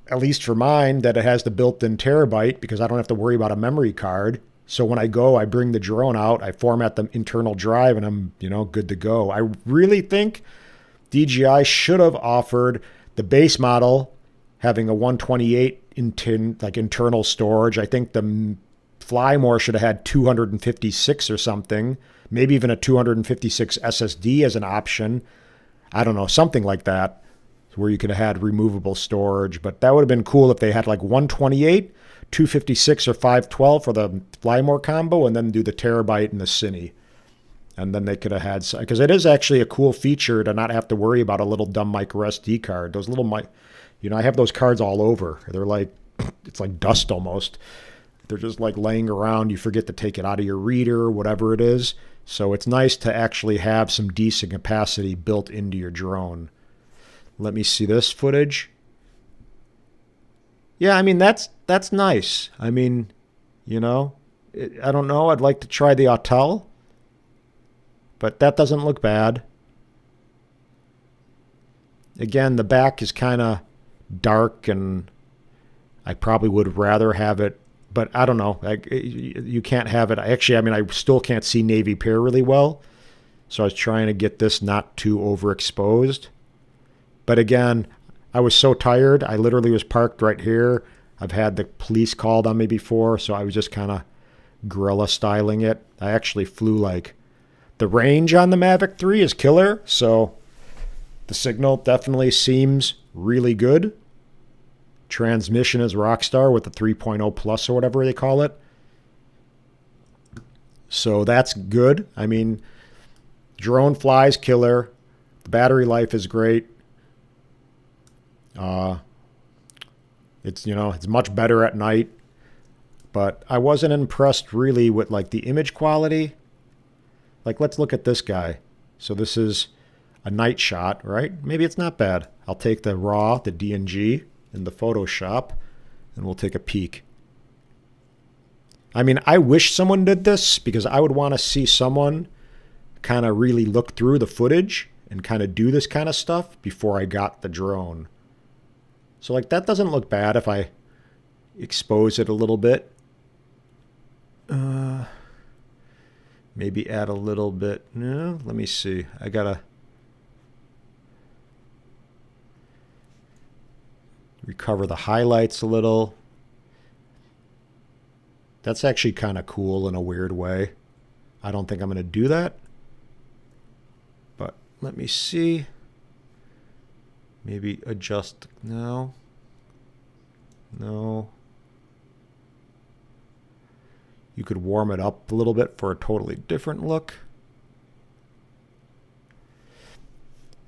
at least for mine, that it has the built-in terabyte because I don't have to worry about a memory card. So when I go, I bring the drone out, I format the internal drive, and I'm, good to go. I really think DJI should have offered the base model having a 128 internal storage. I think the Flymore should have had 256 or something, maybe even a 256 SSD as an option. I don't know, something like that, where you could have had removable storage. But that would have been cool if they had like 128, 256, or 512 for the Flymore combo, and then do the terabyte and the Cine. And then they could have had, because it is actually a cool feature to not have to worry about a little dumb micro SD card. Those little, I have those cards all over. They're like, it's like dust almost. They're just like laying around. You forget to take it out of your reader, whatever it is. So it's nice to actually have some decent capacity built into your drone. Let me see this footage. Yeah, I mean, that's nice. I mean, I don't know. I'd like to try the Autel, but that doesn't look bad. Again, the back is kind of dark, and I probably would rather have it, but I don't know. You can't have it. Actually, I mean, I still can't see Navy Pair really well, so I was trying to get this not too overexposed. But again, I was so tired. I literally was parked right here. I've had the police called on me before, so I was just kind of guerrilla styling it. I actually flew the range on the Mavic 3 is killer, so the signal definitely seems really good. Transmission is rockstar with the 3.0 plus or whatever they call it. So that's good. I mean, drone flies killer. The battery life is great. It's much better at night, but I wasn't impressed really with the image quality. Let's look at this guy. So this is a night shot, right? Maybe it's not bad. I'll take the raw, the DNG in the Photoshop, and we'll take a peek. I mean, I wish someone did this because I would want to see someone kind of really look through the footage and kind of do this kind of stuff before I got the drone. So that doesn't look bad if I expose it a little bit. Maybe add a little bit. No, let me see. I gotta recover the highlights a little. That's actually kind of cool in a weird way. I don't think I'm going to do that. But let me see. Maybe adjust. No. You could warm it up a little bit for a totally different look.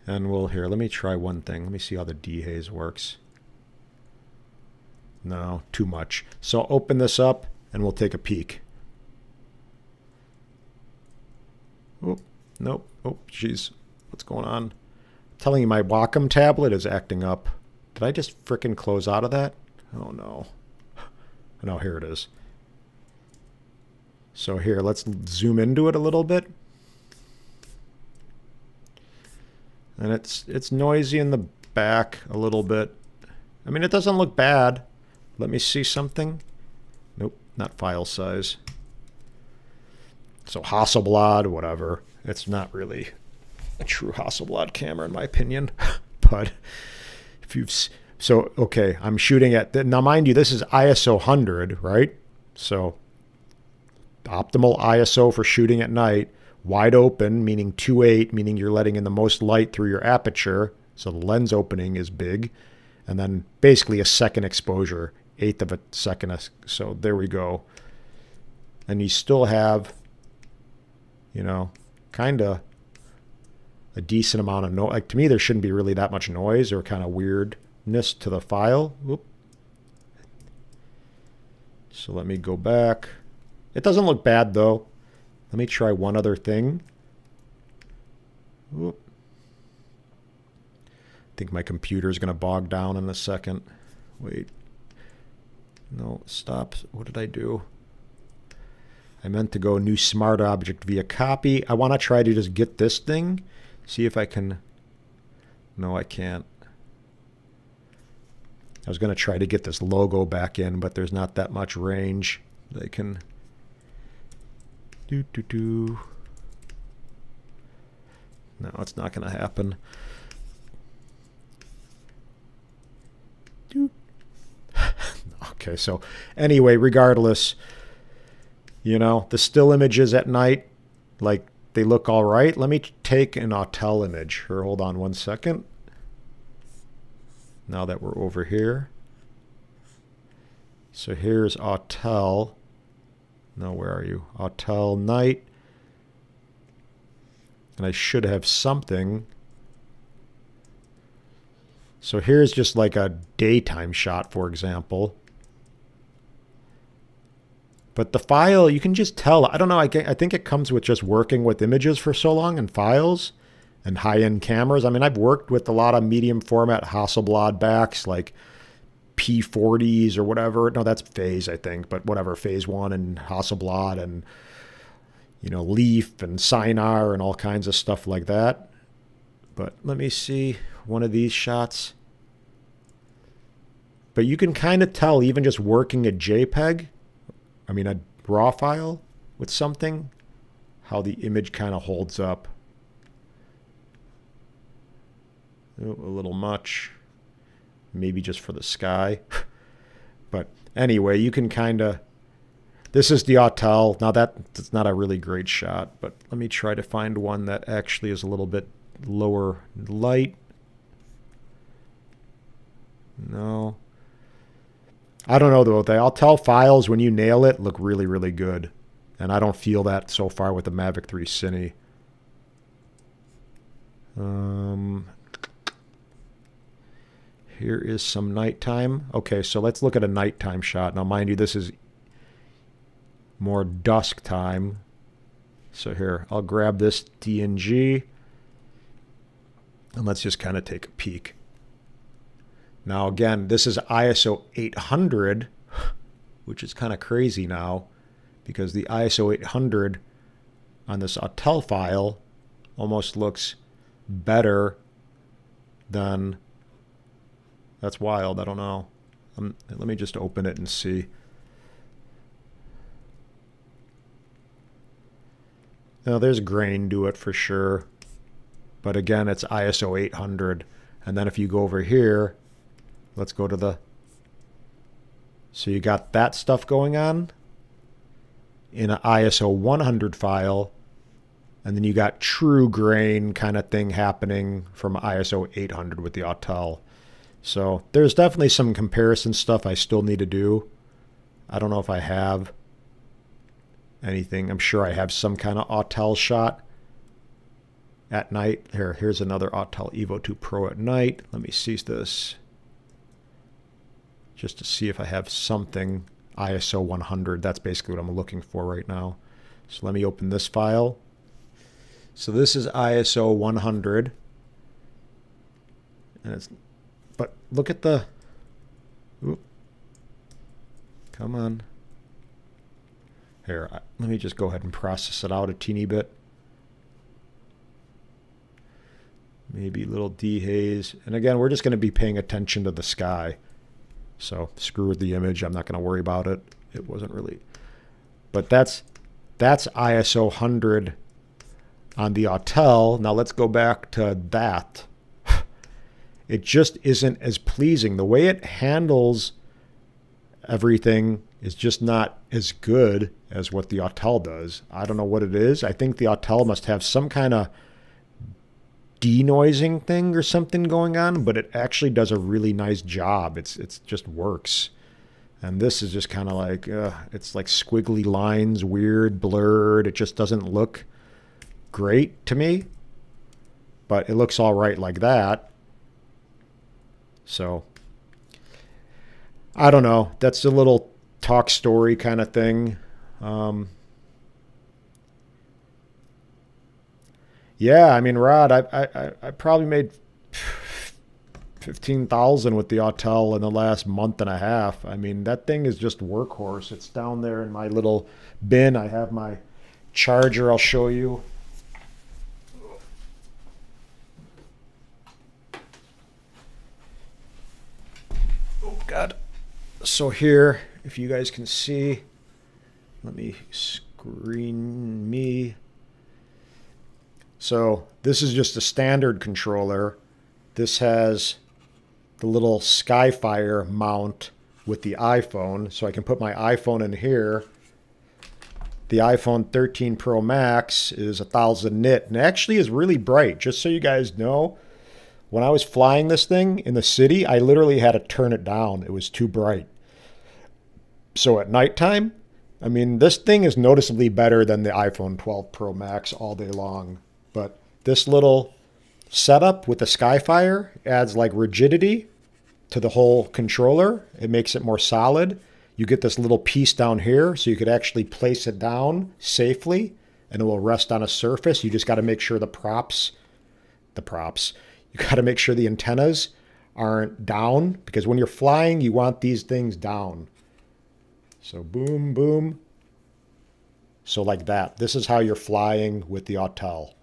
And we'll, here, let me try one thing. Let me see how the dehaze works. No, too much. So I'll open this up and we'll take a peek. Oh, nope. Oh, jeez. What's going on? I'm telling you, my Wacom tablet is acting up. Did I just frickin' close out of that? Oh, no. No, here it is. So here, let's zoom into it a little bit. And it's noisy in the back a little bit. I mean, it doesn't look bad. Let me see something. Nope, not file size. So Hasselblad, whatever. It's not really a true Hasselblad camera in my opinion. But if you've... So, okay, I'm shooting at... Now, mind you, this is ISO 100, right? So, optimal ISO for shooting at night. Wide open, meaning 2.8, meaning you're letting in the most light through your aperture. So the lens opening is big. And then basically a second exposure, 1/8 of a second. So there we go. And you still have, you know, kind of a decent amount of noise. Like, to me, there shouldn't be really that much noise or kind of weirdness to the file. Whoop. So let me go back. It doesn't look bad, though. Let me try one other thing. Whoop. I think my computer is going to bog down in a second. Wait. No, stop. What did I do? I meant to go new smart object via copy. I want to try to just get this thing. See if I can... No, I can't. I was going to try to get this logo back in, but there's not that much range. They can... No, it's not going to happen. Okay, so anyway, regardless, you know, the still images at night, like, they look all right. Let me take an Autel image. Here, hold on one second. Now that we're over here. So here's Autel. No, where are you? Autel night. And I should have something. So here's just like a daytime shot, for example. But the file, you can just tell. I don't know. I think it comes with just working with images for so long and files and high-end cameras. I mean, I've worked with a lot of medium format Hasselblad backs, like P40s or whatever. No, that's Phase, I think, but whatever, Phase 1 and Hasselblad and, you know, Leaf and Cine and all kinds of stuff like that. But let me see one of these shots. But you can kind of tell, even just working a JPEG, I mean a RAW file with something, how the image kind of holds up. Oh, a little much. Maybe just for the sky. But anyway, you can kind of... This is the Autel. Now that's not a really great shot, but let me try to find one that actually is a little bit lower light. No. I don't know, though. The Autel files, when you nail it, look really, really good. And I don't feel that so far with the Mavic 3 Cine. Here is some nighttime. Okay, so let's look at a nighttime shot. Now, mind you, this is more dusk time. So here, I'll grab this DNG. And let's just kind of take a peek. Now, again, this is ISO 800, which is kind of crazy now, because the ISO 800 on this Autel file almost looks better than... That's wild. I don't know. Let me just open it and see. Now, there's grain to it for sure. But again, it's ISO 800. And then if you go over here, let's go to the... So you got that stuff going on in an ISO 100 file. And then you got true grain kind of thing happening from ISO 800 with the Autel. So there's definitely some comparison stuff I still need to do. I don't know if I have anything. I'm sure I have some kind of Autel shot. at night. Here's another Autel Evo 2 Pro at night. Let me see this just to see if I have something ISO 100. That's basically what I'm looking for right now. So let me open this file. So this is ISO 100. And but look at the, oop, come on. Here, let me just go ahead and process it out a teeny bit. Maybe a little dehaze. And again, we're just going to be paying attention to the sky. So screw with the image. I'm not going to worry about it. It wasn't really. But that's ISO 100 on the Autel. Now let's go back to that. It just isn't as pleasing. The way it handles everything is just not as good as what the Autel does. I don't know what it is. I think the Autel must have some kind of denoising thing or something going on, but it actually does a really nice job. It's just works. And this is just kind of like, it's like squiggly lines, weird, blurred. It just doesn't look great to me, but it looks all right like that. So I don't know. That's a little talk story kind of thing. Yeah, I mean, Rod, I probably made 15,000 with the Autel in the last month and a half. I mean, that thing is just workhorse. It's down there in my little bin. I have my charger. I'll show you. Oh God. So here, if you guys can see, let me screen me. So this is just a standard controller. This has the little Skyfire mount with the iPhone. So I can put my iPhone in here. The iPhone 13 Pro Max is 1000 nit and actually is really bright. Just so you guys know, when I was flying this thing in the city, I literally had to turn it down. It was too bright. So at nighttime, I mean, this thing is noticeably better than the iPhone 12 Pro Max all day long. But this little setup with the Skyfire adds like rigidity to the whole controller. It makes it more solid. You get this little piece down here so you could actually place it down safely and it will rest on a surface. You just got to make sure you got to make sure the antennas aren't down, because when you're flying, you want these things down. So boom, boom. So like that. This is how you're flying with the Autel,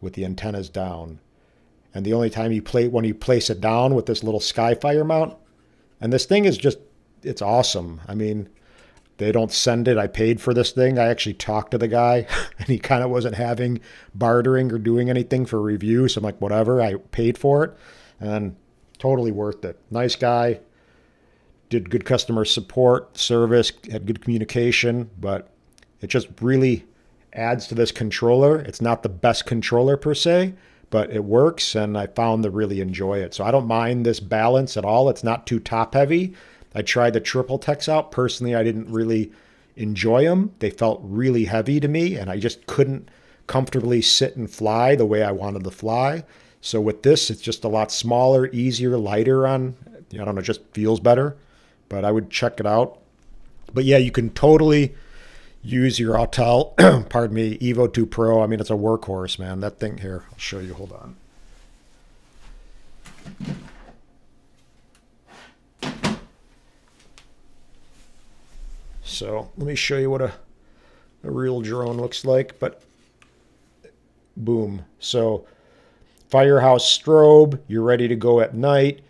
with the antennas down. And the only time when you place it down with this little Skyfire mount, and this thing is just, it's awesome. I mean, they don't send it. I paid for this thing. I actually talked to the guy and he kind of wasn't having bartering or doing anything for review. So I'm like, whatever, I paid for it and totally worth it. Nice guy. Did good customer support, service, had good communication, but it just really adds to this controller. It's not the best controller per se, but it works, and I found to really enjoy it. So I don't mind this balance at all. It's not too top heavy. I tried the triple techs out. Personally, I didn't really enjoy them. They felt really heavy to me, and I just couldn't comfortably sit and fly the way I wanted to fly. So with this, it's just a lot smaller, easier, lighter on, I don't know, just feels better. But I would check it out. But yeah, you can totally use your Autel, pardon me, Evo 2 Pro. I mean, it's a workhorse, man. That thing here, I'll show you. Hold on. So let me show you what a real drone looks like. But boom. So Firehouse strobe, you're ready to go at night.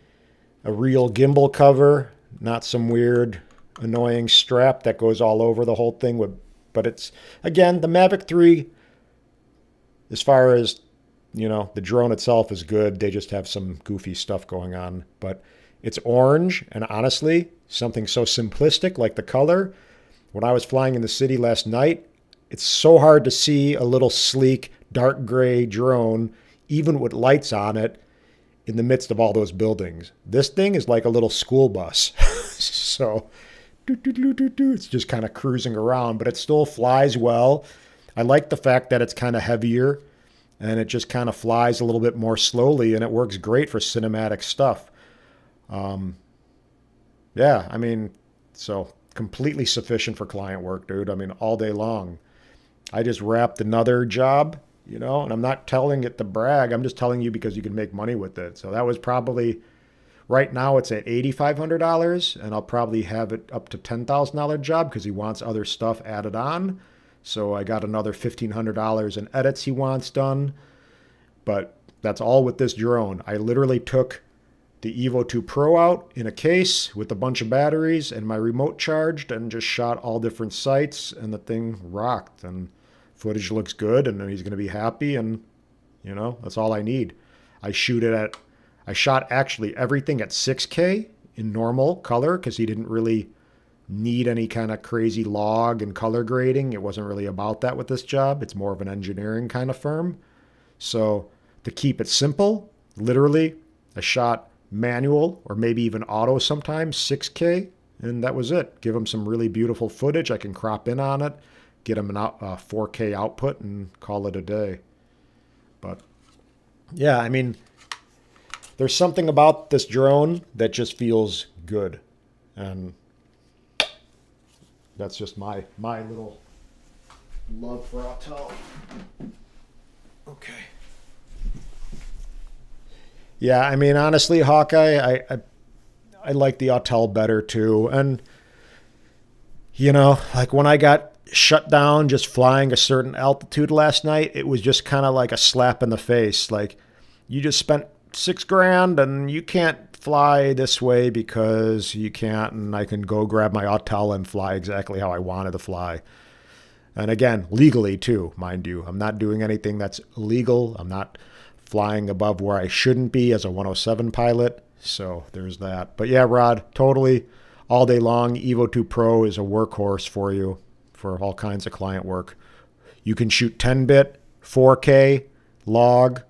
A real gimbal cover. Not some weird, annoying strap that goes all over the whole thing. But it's, again, the Mavic 3, as far as, the drone itself is good. They just have some goofy stuff going on. But it's orange, and honestly, something so simplistic like the color. When I was flying in the city last night, it's so hard to see a little sleek, dark gray drone, even with lights on it, in the midst of all those buildings. This thing is like a little school bus. So it's just kind of cruising around, but it still flies well. I like the fact that it's kind of heavier. and it just kind of flies a little bit more slowly, and it works great for cinematic stuff. Um, yeah, I mean, so completely sufficient for client work, dude. I mean, all day long. I just wrapped another job, and I'm not telling it to brag. I'm just telling you because you can make money with it. So that was probably, right now it's at $8,500, and I'll probably have it up to $10,000 job because he wants other stuff added on. So I got another $1,500 in edits he wants done. But that's all with this drone. I literally took the Evo 2 Pro out in a case with a bunch of batteries and my remote charged and just shot all different sites, and the thing rocked, and footage looks good, and he's going to be happy, and that's all I need. I shot actually everything at 6K in normal color because he didn't really need any kind of crazy log and color grading. It wasn't really about that with this job. It's more of an engineering kind of firm. So to keep it simple, literally, I shot manual or maybe even auto sometimes, 6K, and that was it. Give him some really beautiful footage. I can crop in on it, get him a 4K output, and call it a day. But yeah, I mean, there's something about this drone that just feels good, and that's just my little love for Autel. Okay. Yeah, I mean, honestly, Hawkeye, I like the Autel better too. And, like when I got shut down just flying a certain altitude last night, it was just kind of like a slap in the face. Like, you just spent $6,000 and you can't fly this way because you can't, and I can go grab my Autel and fly exactly how I wanted to fly. And again, legally too, mind you. I'm not doing anything that's illegal. I'm not flying above where I shouldn't be as a 107 pilot. So there's that. But yeah, Rod, totally all day long. Evo 2 Pro is a workhorse for you for all kinds of client work. You can shoot 10-bit, 4K, log.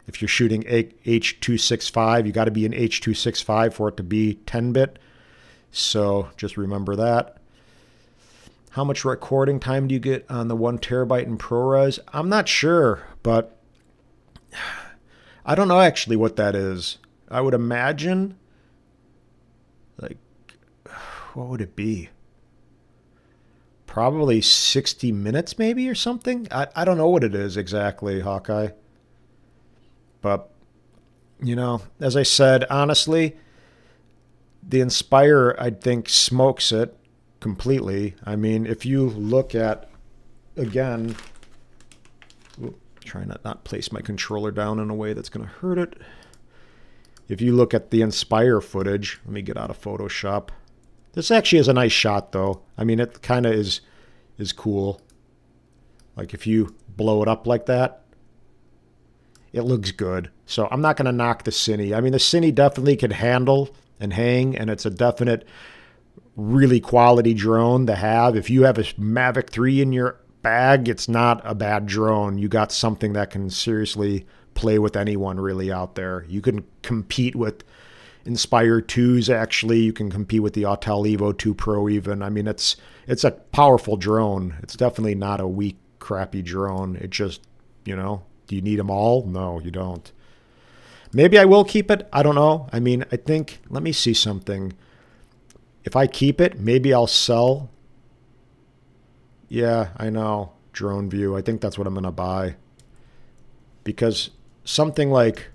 If you're shooting H.265, you got to be an H.265 for it to be 10-bit. So just remember that. How much recording time do you get on the 1 terabyte in ProRes? I'm not sure, but I don't know actually what that is. I would imagine, like, what would it be? Probably 60 minutes maybe or something? I don't know what it is exactly, Hawkeye. But, as I said, honestly, the Inspire, I think, smokes it completely. I mean, if you look at, again, trying to not place my controller down in a way that's going to hurt it. If you look at the Inspire footage, let me get out of Photoshop. This actually is a nice shot, though. I mean, it kind of is cool. Like, if you blow it up like that, it looks good. So I'm not going to knock the Cine. I mean, the Cine definitely can handle and hang, and it's a definite really quality drone to have. If you have a Mavic 3 in your bag, it's not a bad drone. You got something that can seriously play with anyone really out there. You can compete with Inspire 2s, actually. You can compete with the Autel Evo 2 Pro even. I mean, it's a powerful drone. It's definitely not a weak, crappy drone. It just, do you need them all? No, you don't. Maybe I will keep it. I don't know. I mean, I think, let me see something. If I keep it, maybe I'll sell. Yeah, I know. Drone View. I think that's what I'm going to buy. Because something like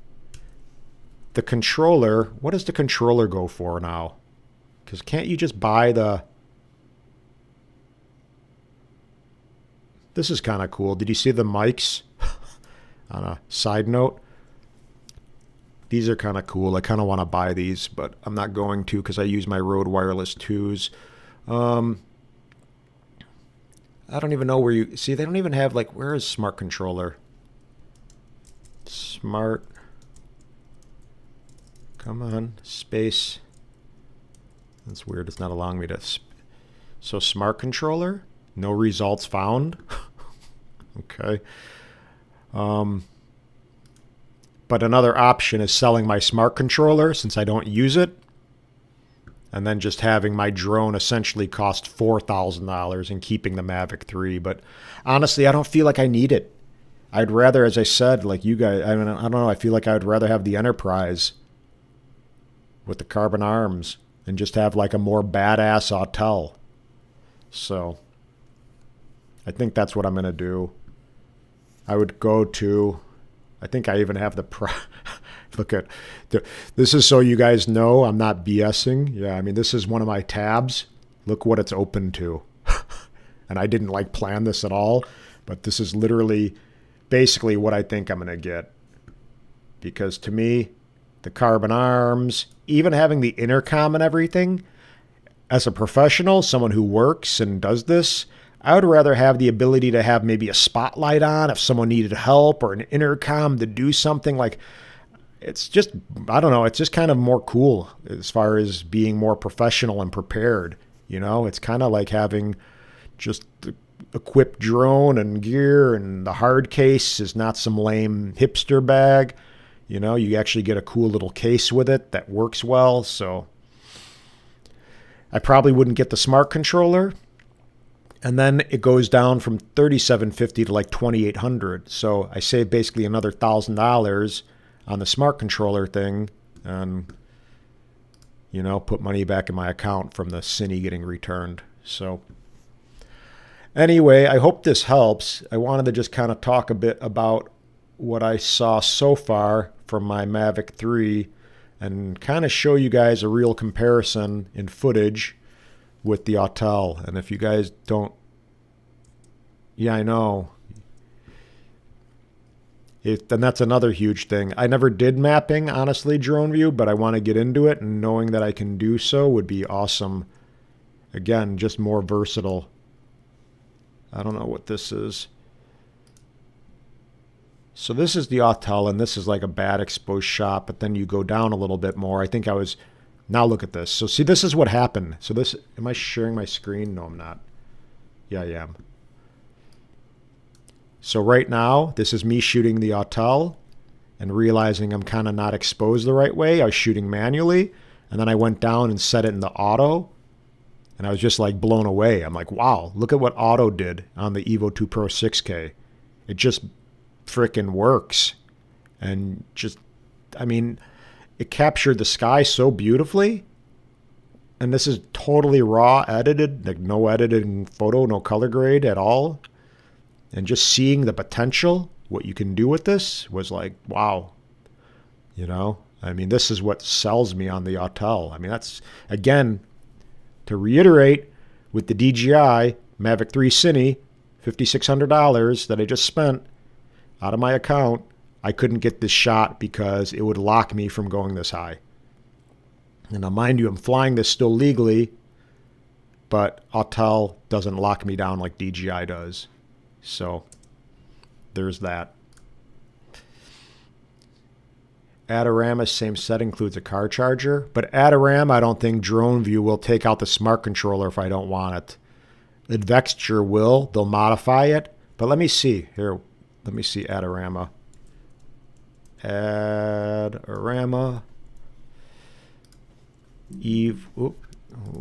the controller, what does the controller go for now? Because can't you just buy the... This is kind of cool. Did you see the mics? On a side note, these are kind of cool. I kind of want to buy these, but I'm not going to because I use my Rode Wireless 2s. I don't even know where you... See, they don't even have, like... Where is Smart Controller? Smart... Come on. Space. That's weird. It's not allowing me to... So, Smart Controller? No results found? Okay. But another option is selling my Smart Controller since I don't use it. And then just having my drone essentially cost $4,000 and keeping the Mavic 3. But honestly, I don't feel like I need it. I'd rather, as I said, like you guys, I mean, I don't know, I feel like I would rather have the Enterprise with the carbon arms and just have like a more badass Autel. So I think that's what I'm going to do. I would go to, I think I even have the, look at, this is so you guys know I'm not BSing. Yeah, I mean, this is one of my tabs. Look what it's open to. And I didn't like plan this at all, but this is literally basically what I think I'm going to get. Because to me, the carbon arms, even having the intercom and everything, as a professional, someone who works and does this, I would rather have the ability to have maybe a spotlight on if someone needed help, or an intercom to do something. Like, it's just, I don't know, it's just kind of more cool as far as being more professional and prepared. You know, it's kind of like having just the equipped drone and gear, and the hard case is not some lame hipster bag. You know, you actually get a cool little case with it that works well. So I probably wouldn't get the smart controller. And then it goes down from $3,750 to like $2,800. So I save basically another $1,000 on the smart controller thing, and, you know, put money back in my account from the Cine getting returned. So anyway, I hope this helps. I wanted to just kind of talk a bit about what I saw so far from my Mavic 3 and kind of show you guys a real comparison in footage with the Autel. And if you guys don't, yeah, I know. And that's another huge thing. I never did mapping, honestly, drone view, but I want to get into it, and knowing that I can do so would be awesome. Again, just more versatile. I don't know what this is. So this is the Autel, and this is like a bad exposed shot, but then you go down a little bit more. I think I was, now look at this. So see, this is what happened. So this, am I sharing my screen? No, I'm not. Yeah, I am. So right now, this is me shooting the Autel and realizing I'm kind of not exposed the right way. I was shooting manually, and then I went down and set it in the auto, and I was just like blown away. I'm like, wow, look at what auto did on the Evo 2 Pro 6K. It just freaking works. And just, I mean, it captured the sky so beautifully. And this is totally raw edited, like no editing photo, no color grade at all. And just seeing the potential, what you can do with this, was like, wow. You know, I mean, this is what sells me on the Autel. I mean, that's, again, to reiterate, with the DJI Mavic 3 Cine, $5,600 that I just spent out of my account, I couldn't get this shot because it would lock me from going this high. And now, mind you, I'm flying this still legally, but Autel doesn't lock me down like DJI does. So there's that. Adorama, same set, includes a car charger. But Adorama, I don't think Drone View will take out the smart controller if I don't want it. Advexture will. They'll modify it. But let me see. Here, let me see Adorama. Adorama. Eve. Oop,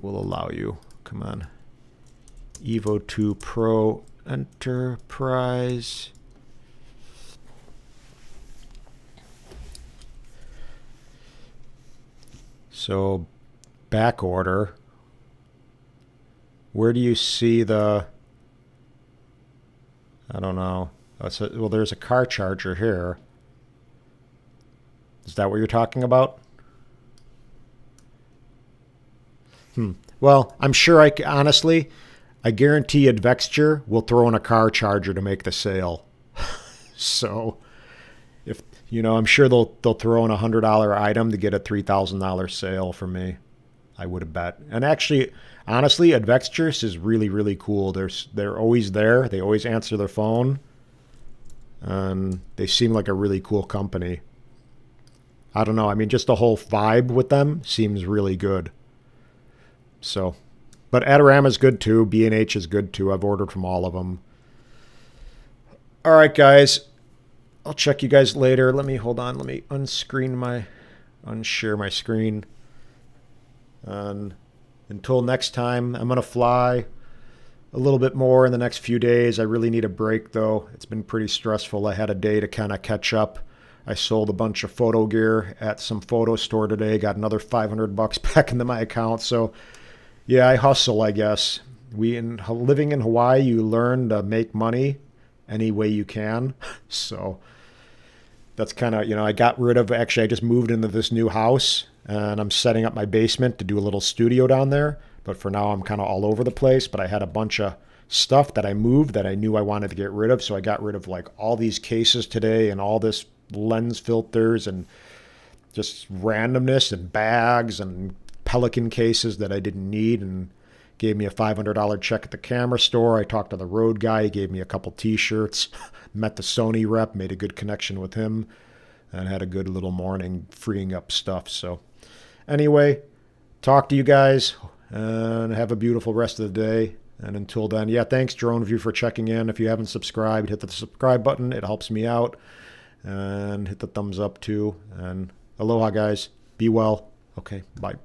will allow you. Come on. Evo 2 Pro Enterprise. So, back order. Where do you see the, I don't know. Well, there's a car charger here. Is that what you're talking about? Well, I'm sure honestly, I guarantee Advexture will throw in a car charger to make the sale. So, if you know, I'm sure they'll throw in a $100 item to get a $3,000 sale for me. I would have bet. And actually, honestly, Advexture is really, really cool. They're always there. They always answer their phone, and they seem like a really cool company. I don't know. I mean, just the whole vibe with them seems really good. So, but Adorama is good too. B&H is good too. I've ordered from all of them. All right, guys. I'll check you guys later. Let me, hold on. Let me unshare my screen. And until next time, I'm going to fly. a little bit more in the next few days. I really need a break though. It's been pretty stressful. I had a day to kind of catch up. I sold a bunch of photo gear at some photo store today, got another $500 back into my account. So yeah, I hustle, I guess. Living in Hawaii, you learn to make money any way you can. So that's kind of, I got rid of, actually, I just moved into this new house and I'm setting up my basement to do a little studio down there. But for now, I'm kind of all over the place. But I had a bunch of stuff that I moved that I knew I wanted to get rid of. So I got rid of like all these cases today and all this lens filters and just randomness and bags and Pelican cases that I didn't need, and gave me a $500 check at the camera store. I talked to the Rode guy. He gave me a couple t-shirts. Met the Sony rep, made a good connection with him, and had a good little morning freeing up stuff. So anyway, talk to you guys and have a beautiful rest of the day. And until then, yeah, thanks, Drone View, for checking in. If you haven't subscribed, hit the subscribe button. It helps me out. And hit the thumbs up too. And aloha, guys. Be well. Okay, bye.